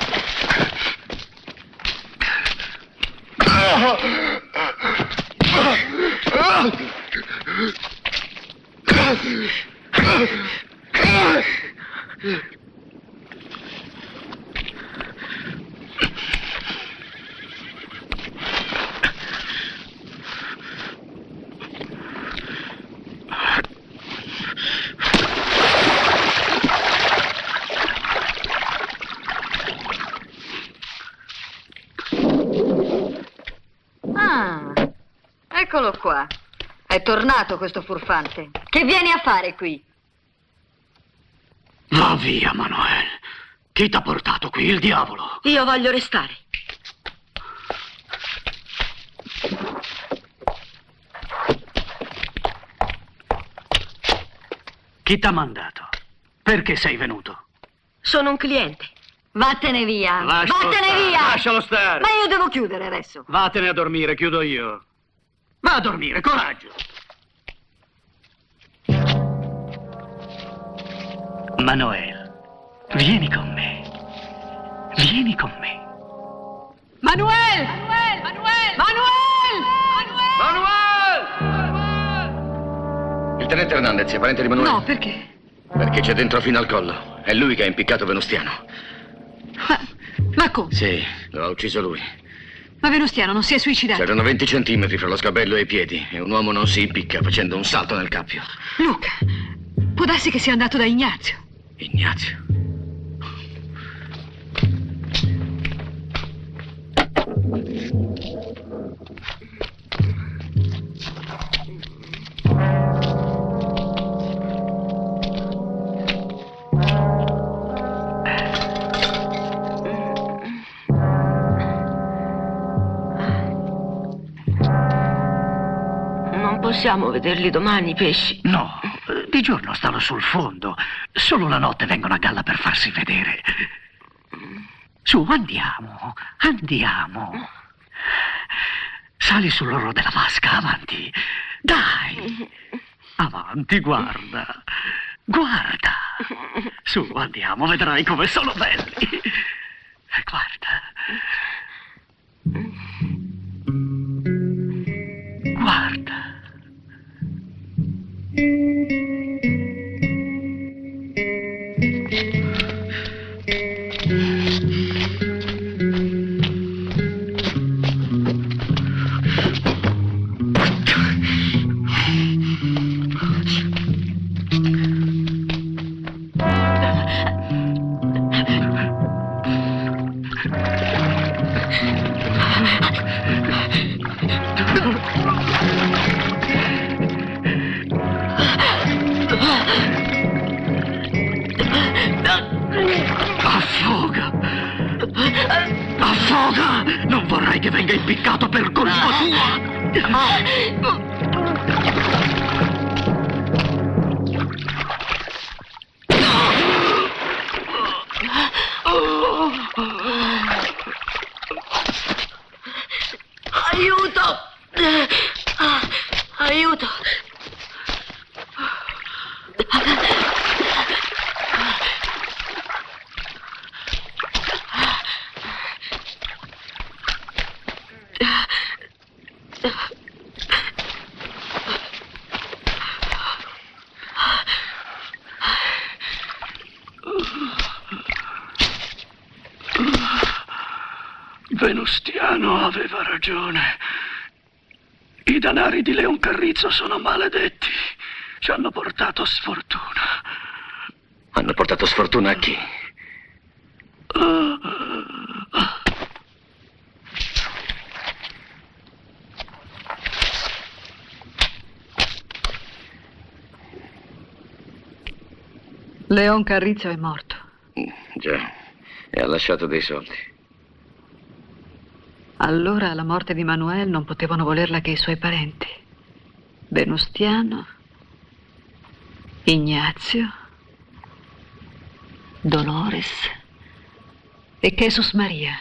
Ah, eccolo qua. È tornato questo furfante. Che vieni a fare qui? Va via, Manuel. Chi t'ha portato qui? Il diavolo. Io voglio restare. Chi t'ha mandato? Perché sei venuto? Sono un cliente. Vattene via! Lascialo Vattene stare, via! lascialo stare. Ma io devo chiudere adesso. Vattene a dormire, chiudo io. Va a dormire, coraggio. Manuel, vieni con me. Vieni con me. Manuel! Manuel! Manuel! Manuel! Manuel! Il tenente Hernandez è parente di Manuel? No, perché? Perché c'è dentro fino al collo. È lui che ha impiccato Venustiano. Ma come? Sì, lo ha ucciso lui. Ma Venustiano non si è suicidato? C'erano 20 centimetri fra lo sgabello e i piedi e un uomo non si impicca facendo un salto nel cappio. Luca, può darsi che sia andato da Ignazio. Ignazio. Non possiamo vederli domani, i pesci. No, di giorno stanno sul fondo. Solo la notte vengono a galla per farsi vedere. Su, andiamo, andiamo. Sali sull'orlo della vasca, avanti. Dai. Avanti, guarda. Guarda. Su, andiamo, vedrai come sono belli. Guarda. Guarda. Affoga! Affoga! Non vorrei che venga impiccato per colpa tua! Aiuto! Aiuto! Venustiano aveva ragione. I danari di Leon Carrizzo sono maledetti. Ci hanno portato sfortuna. Hanno portato sfortuna a chi? Leon Carrizzo è morto. Già, e ha lasciato dei soldi. Allora alla morte di Manuel non potevano volerla che i suoi parenti. Venustiano, Ignazio, Dolores e Jesus Maria.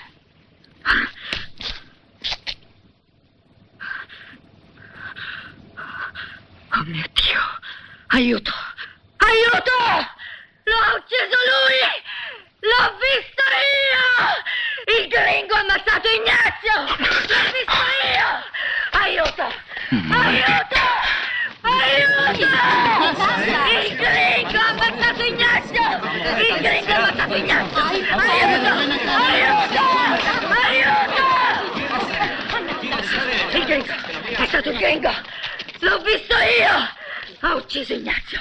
Oh mio Dio, aiuto! Aiuto! L'ha ucciso lui! L'ho visto io! Il gringo ha ammazzato Ignazio! L'ho visto io! Aiuto! Aiuto! Aiuto! Il gringo ha ammazzato Ignazio! Il gringo ha ammazzato Ignazio! Aiuto! Aiuto! Aiuto! Il gringo! È stato il gringo! L'ho visto io! Ha ucciso Ignazio!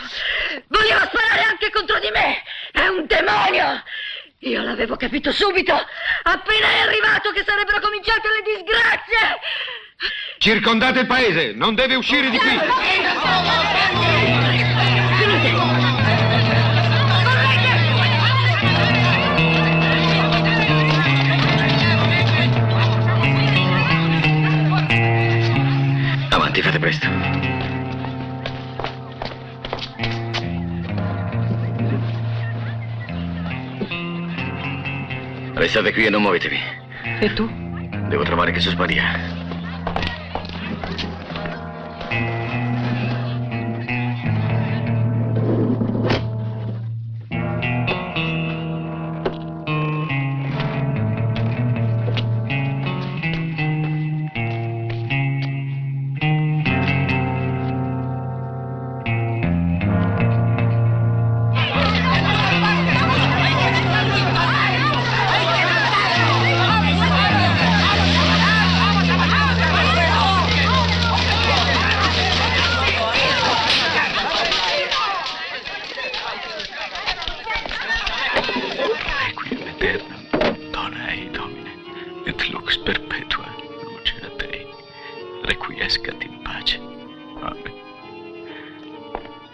Voleva sparare anche contro di me! È un demonio! Io l'avevo capito subito! Appena è arrivato che sarebbero cominciate le disgrazie! Circondate il paese, non deve uscire di qui! Avanti, fate presto. Restate qui e non muovetevi. E tu? Devo trovare Jesus Maria.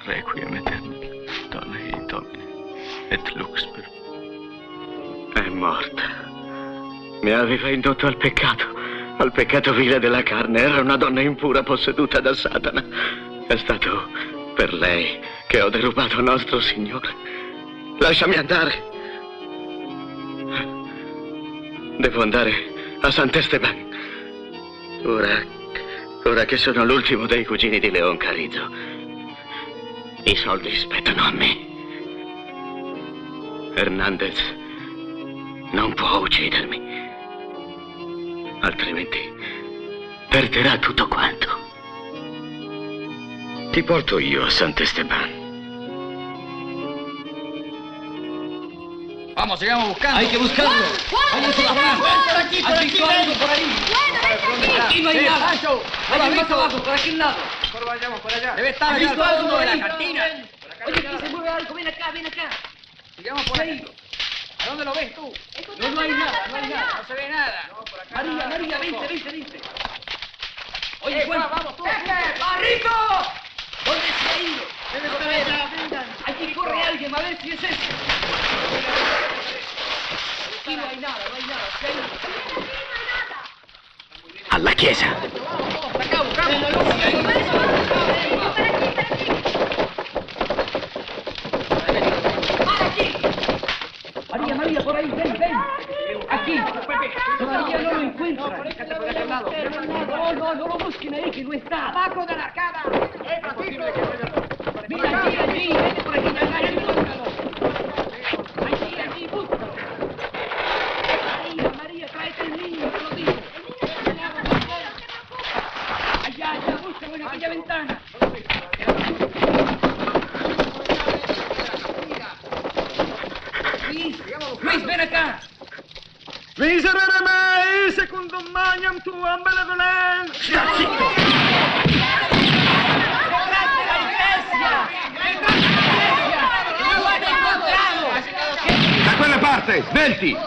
Requiem aeternam, Dona Domine, et lux per... È morta. Mi aveva indotto al peccato vile della carne. Era una donna impura posseduta da Satana. È stato per lei che ho derubato nostro Signore. Lasciami andare. Devo andare a Sant'Esteban. Ora che sono l'ultimo dei cugini di Leon Carrizzo. I soldi spettano a me. Hernandez non può uccidermi. Altrimenti perderà tutto quanto. Ti porto io a Sant'Esteban. Vamos, sigamos buscando. Hay que buscarlo. Vamos a por aquí, por aquí. Por ahí. Aquí no hay nada. Hay más abajo, por aquel lado. Vayamos por allá. Debe estar allá al fondo de la cantina. Oye, aquí se mueve algo. Ven acá, ven acá. Sigamos por ahí. ¿A dónde lo ves tú? No hay nada, no se ve nada. María, vente. Oye, Juan, vamos tú. ¡Barrico! ¿Dónde se ha ido? Debe estar allá. Aquí corre alguien, a ver si es ese. Aquí no hay nada. ¿Se ha ido? Alla chiesa. Acá, buscamos. María, por ahí, ven. Aquí. Todavía no lo encuentran. No lo busquen ahí, que no está. Abajo de la cama. Mira, allí, vete por aquí, allí, búscalo. María, tráete el niño, te lo digo. Allá, búscalo en aquella ventana. Luis, ven acá. Miserere mei, secundum magnam tuam benevolentia. Da quella parte, svelti!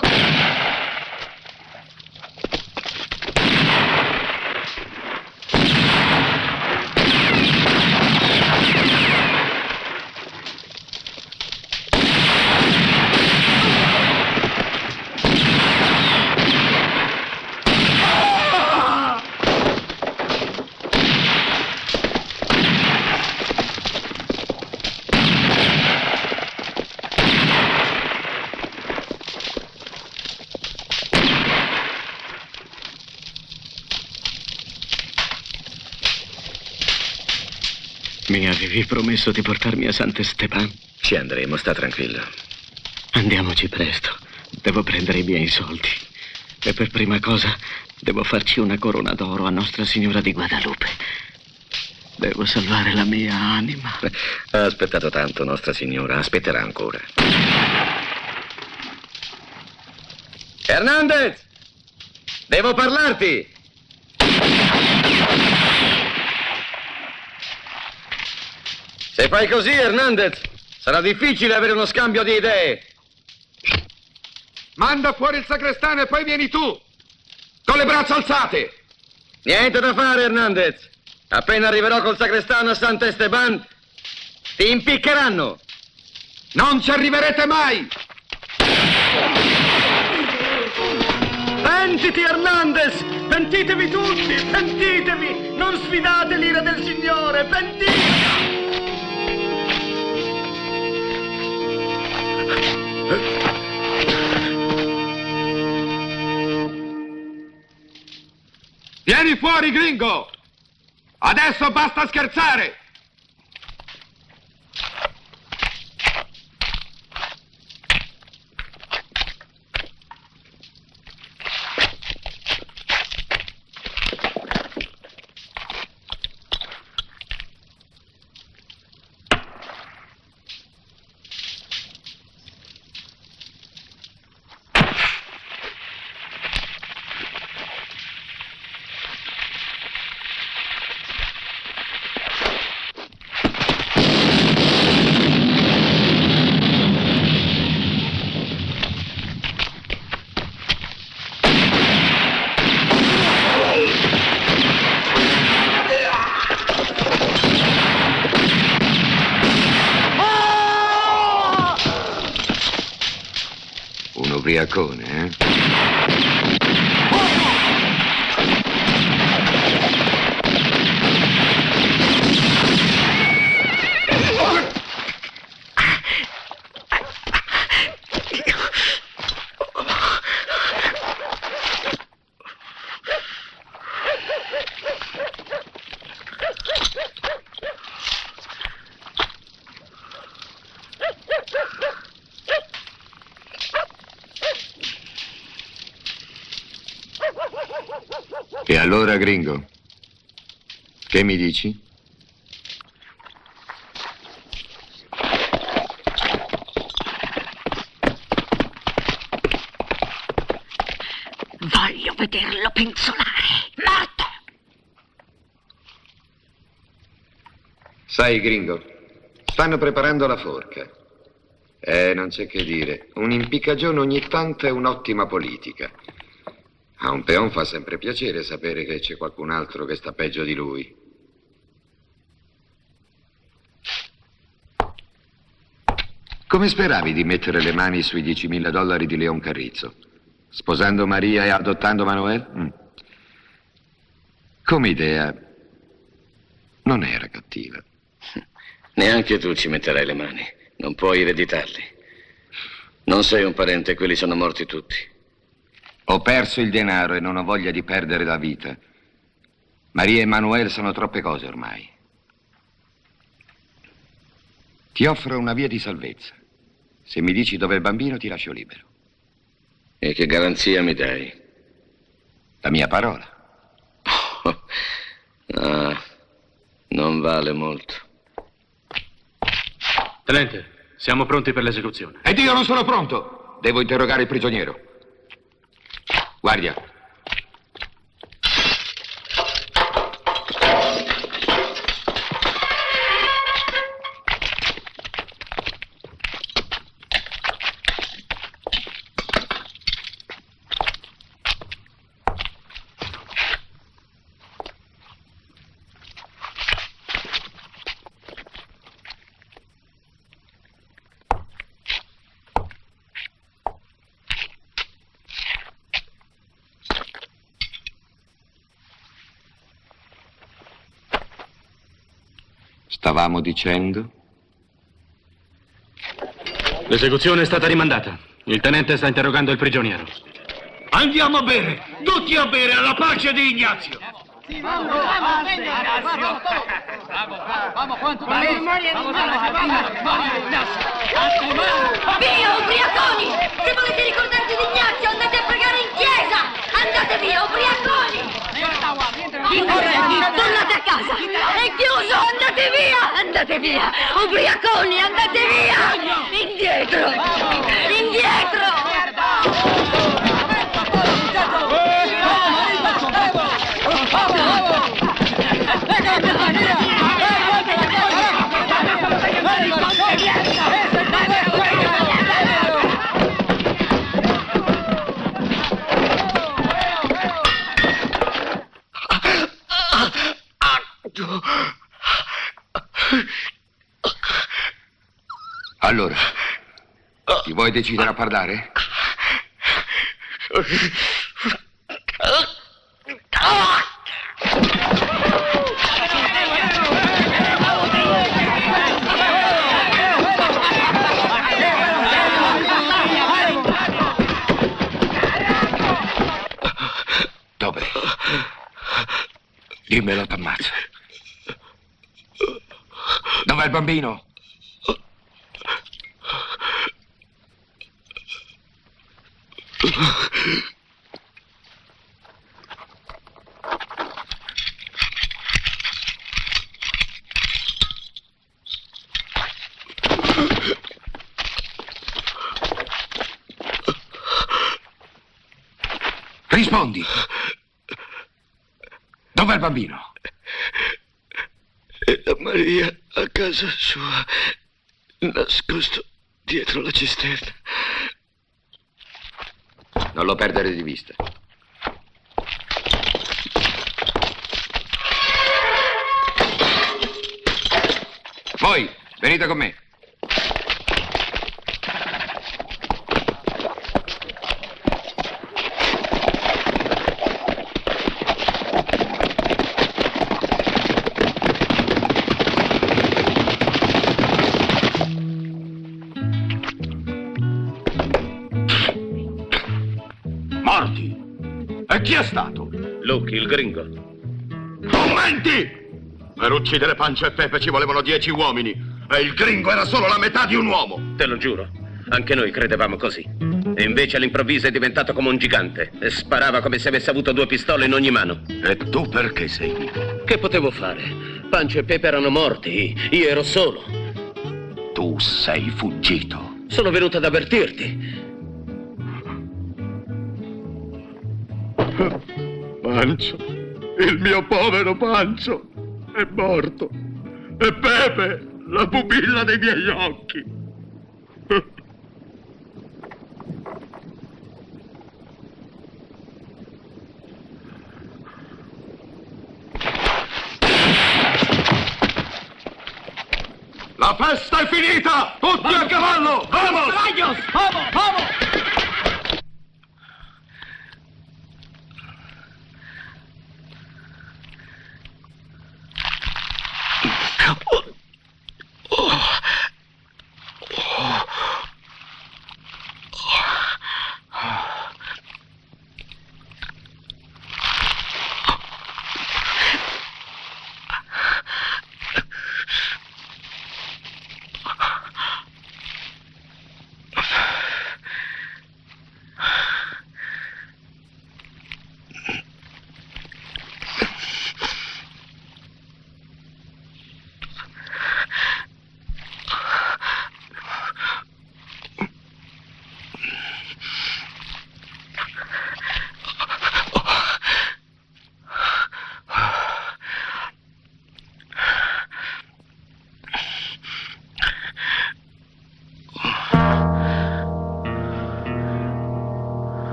Mi avevi promesso di portarmi a Sant'Esteban? Ci andremo, sta tranquillo. Andiamoci presto. Devo prendere i miei soldi. E per prima cosa devo farci una corona d'oro a Nostra Signora di Guadalupe. Devo salvare la mia anima. Ha aspettato tanto, Nostra Signora. Aspetterà ancora. Hernandez! Devo parlarti! Se fai così, Hernandez, sarà difficile avere uno scambio di idee. Manda fuori il sacrestano e poi vieni tu, con le braccia alzate. Niente da fare, Hernandez. Appena arriverò col sacrestano a Sant'Esteban, ti impiccheranno. Non ci arriverete mai. Pentiti, Hernandez! Pentitevi tutti! Pentitevi! Non sfidate l'ira del Signore! Pentitevi! Vieni fuori, gringo! Adesso basta scherzare! Ubriacone, eh? E allora, gringo, che mi dici? Voglio vederlo penzolare. Morto! Sai, gringo, stanno preparando la forca. Non c'è che dire. Un'impiccagione ogni tanto è un'ottima politica. A un peon fa sempre piacere sapere che c'è qualcun altro che sta peggio di lui. Come speravi di mettere le mani sui $10.000 di Leon Carrizzo? Sposando Maria e adottando Manuel? Come idea, non era cattiva. Neanche tu ci metterai le mani. Non puoi ereditarli. Non sei un parente, quelli sono morti tutti. Ho perso il denaro e non ho voglia di perdere la vita. Maria e Manuel sono troppe cose ormai. Ti offro una via di salvezza. Se mi dici dov'è il bambino, ti lascio libero. E che garanzia mi dai? La mia parola. Non vale molto. Tenente, siamo pronti per l'esecuzione. Ed io non sono pronto. Devo interrogare il prigioniero. Guardia. Stavamo dicendo? L'esecuzione è stata rimandata. Il tenente sta interrogando il prigioniero. Andiamo a bere! Tutti a bere alla pace di Ignazio! Via, ubriaconi! Se volete ricordarvi di Ignazio, andate a pregare in chiesa! Andate via, ubriaconi! Tornate a casa! È chiuso! Andate via! Andate via! Ubriaconi, andate via! Indietro! Indietro! Allora, ti vuoi decidere a parlare? Dov'è? Dimmelo, t'ammazzo. Dov'è il bambino? Rispondi. Dov'è il bambino? E la Maria a casa sua, nascosto dietro la cisterna. Non lo perdere di vista. Voi, venite con me. chi è stato? Luke, il gringo. Commenti! Per uccidere Pancio e Pepe ci volevano 10 uomini e il gringo era solo la metà di un uomo. Te lo giuro, anche noi credevamo così. E invece all'improvviso è diventato come un gigante e sparava come se avesse avuto 2 pistole in ogni mano. E tu perché sei vivo? Che potevo fare? Pancio e Pepe erano morti, io ero solo. Tu sei fuggito. Sono venuto ad avvertirti. Pancio, il mio povero Pancio, è morto. E Pepe, la pupilla dei miei occhi. La festa è finita! Tutti a cavallo! Vamos! ¡Caballos! ¡Vamos, vamos!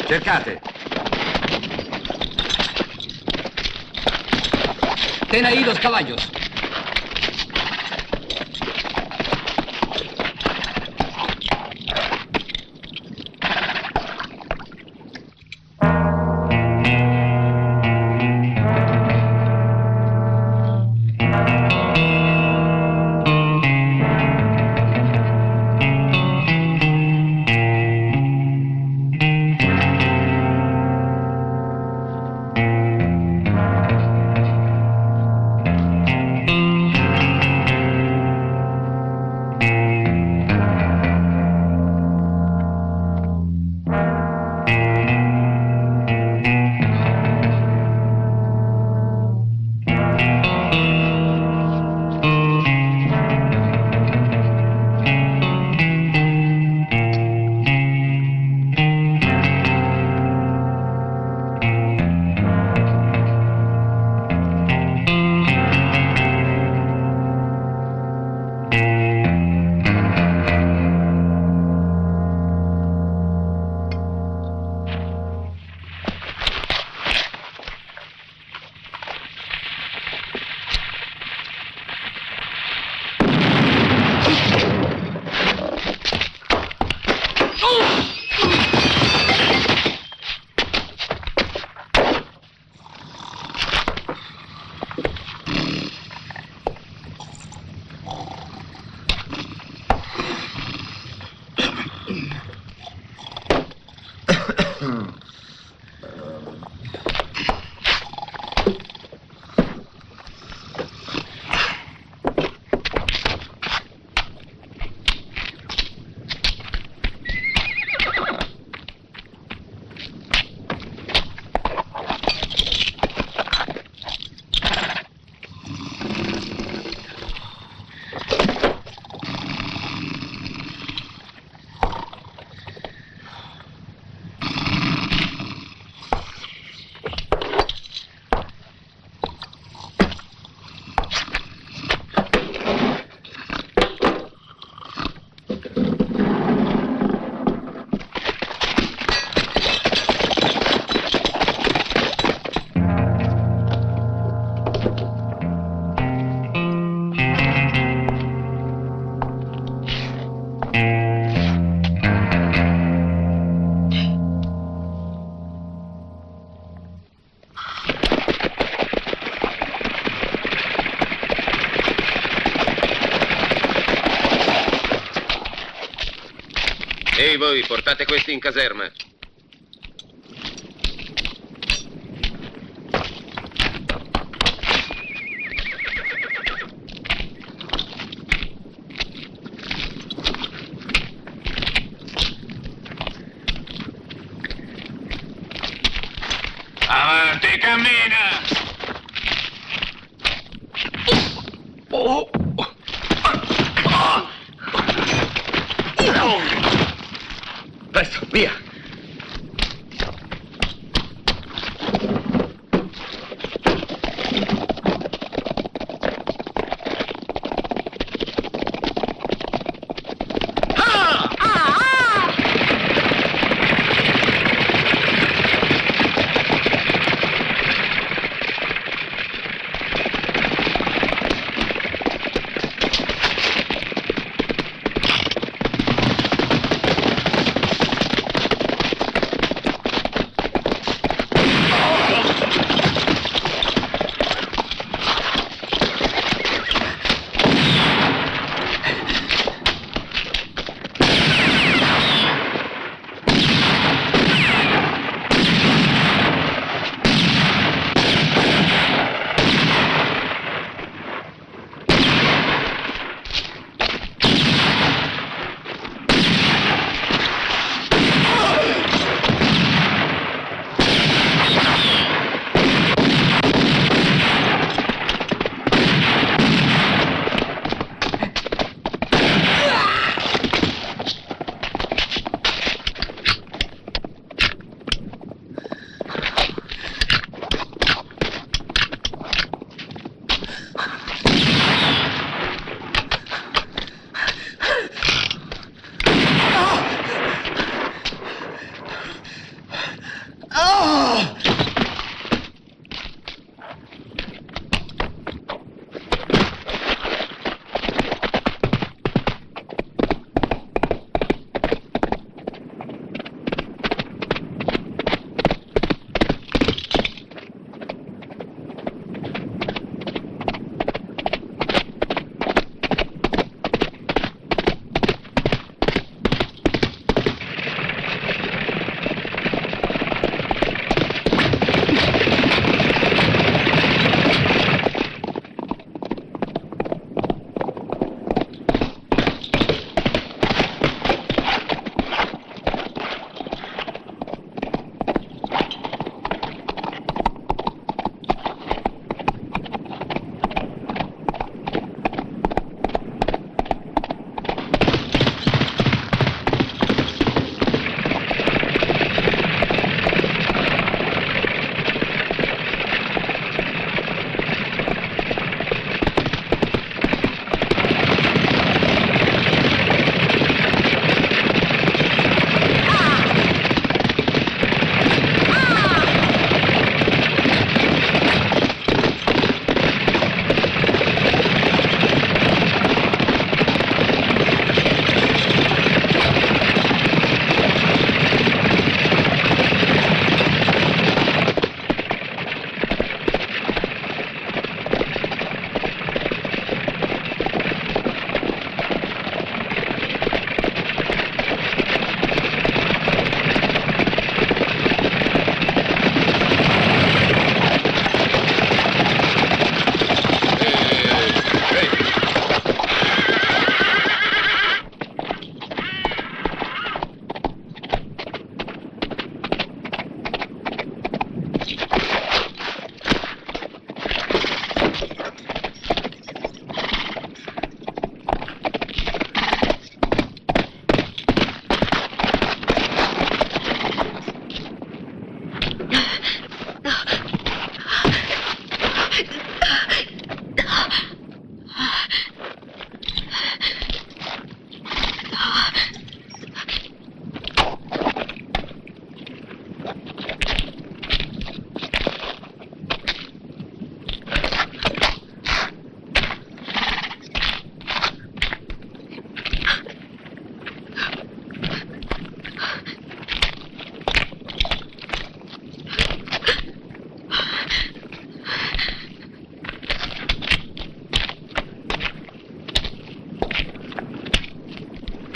Cercate. Ten ahí los caballos. Ehi voi, portate questi in caserma. Avanti, cammina! Oh. Presto, via!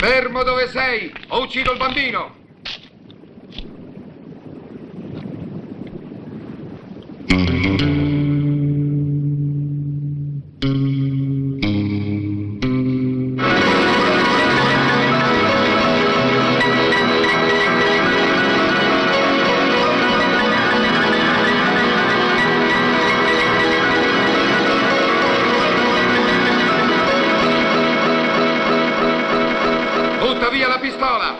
Fermo dove sei, o uccido il bambino! Butta via la pistola!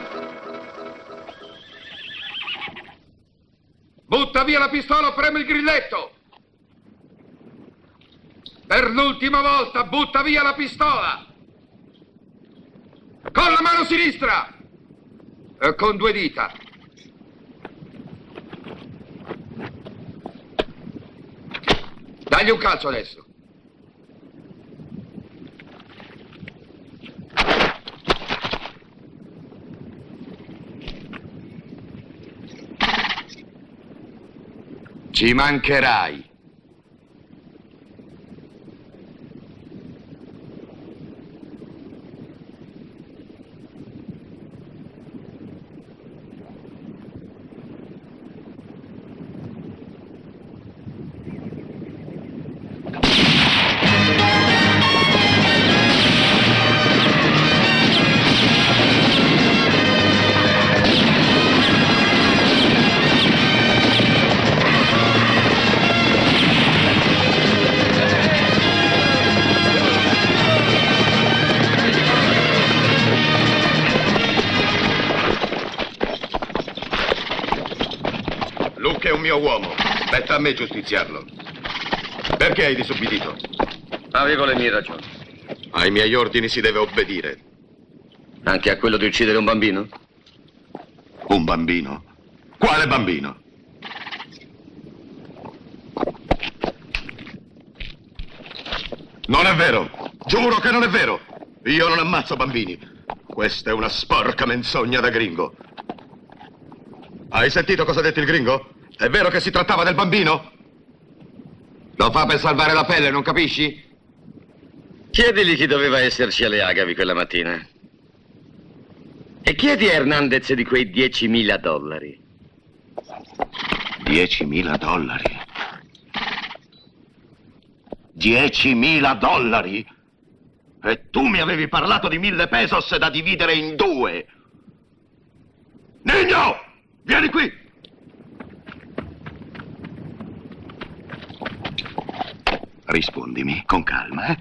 Butta via la pistola o premi il grilletto! Per l'ultima volta, butta via la pistola! Con la mano sinistra! Con 2 dita. Dagli un calcio adesso. Ci mancherai. Luke è un mio uomo. Spetta a me giustiziarlo. Perché hai disobbedito? Avevo le mie ragioni. Ai miei ordini si deve obbedire. Anche a quello di uccidere un bambino? Un bambino? Quale bambino? Non è vero! Giuro che non è vero! Io non ammazzo bambini. Questa è una sporca menzogna da gringo. Hai sentito cosa ha detto il gringo? È vero che si trattava del bambino? Lo fa per salvare la pelle, non capisci? Chiedigli chi doveva esserci alle Agavi quella mattina. E chiedi a Hernandez di quei $10.000. $10.000? $10.000? E tu mi avevi parlato di 1.000 pesos da dividere in 2. Nino! Vieni qui! Rispondimi, con calma, eh?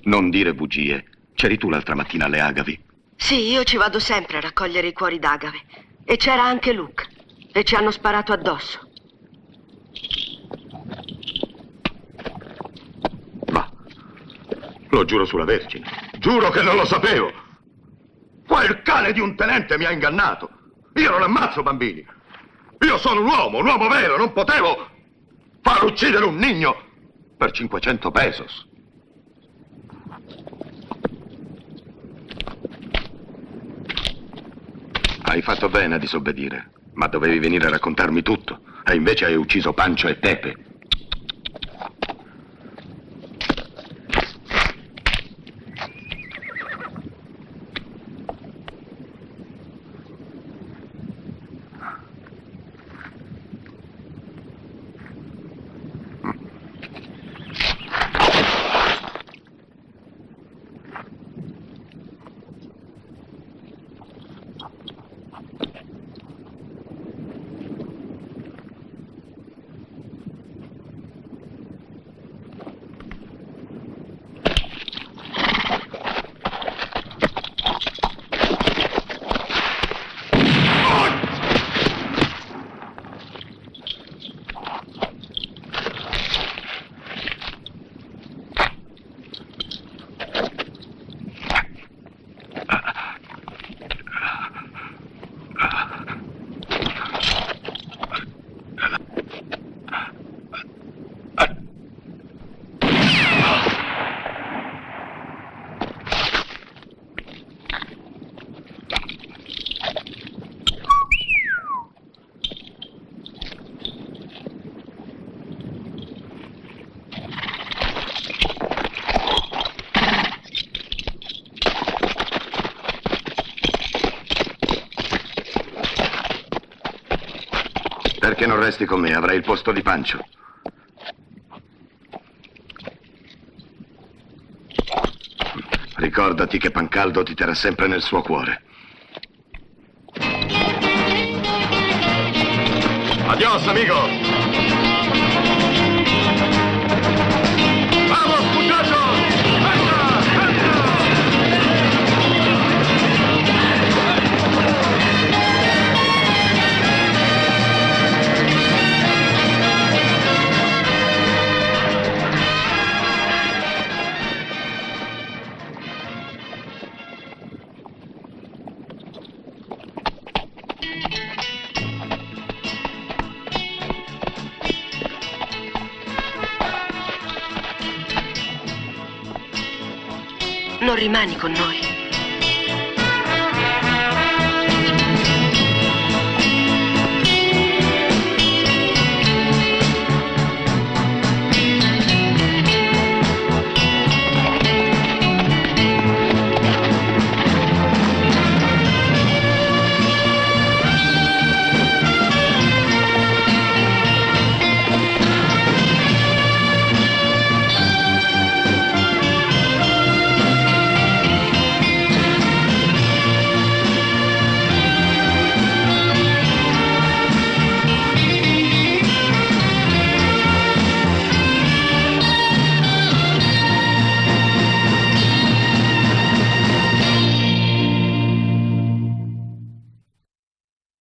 Non dire bugie. C'eri tu l'altra mattina alle Agavi? Sì, io ci vado sempre a raccogliere i cuori d'agave. E c'era anche Luke. E ci hanno sparato addosso. Lo giuro sulla Vergine. Giuro che non lo sapevo. Quel cane di un tenente mi ha ingannato. Io non ammazzo bambini. Io sono un uomo vero. Non potevo far uccidere un niño per 500 pesos. Hai fatto bene a disobbedire, ma dovevi venire a raccontarmi tutto. E invece hai ucciso Pancho e Pepe. Perché non resti con me? Avrai il posto di Pancio. Ricordati che Pancaldo ti terrà sempre nel suo cuore. Adios, amico! ¡Vamos, muchachos! Non rimani con noi.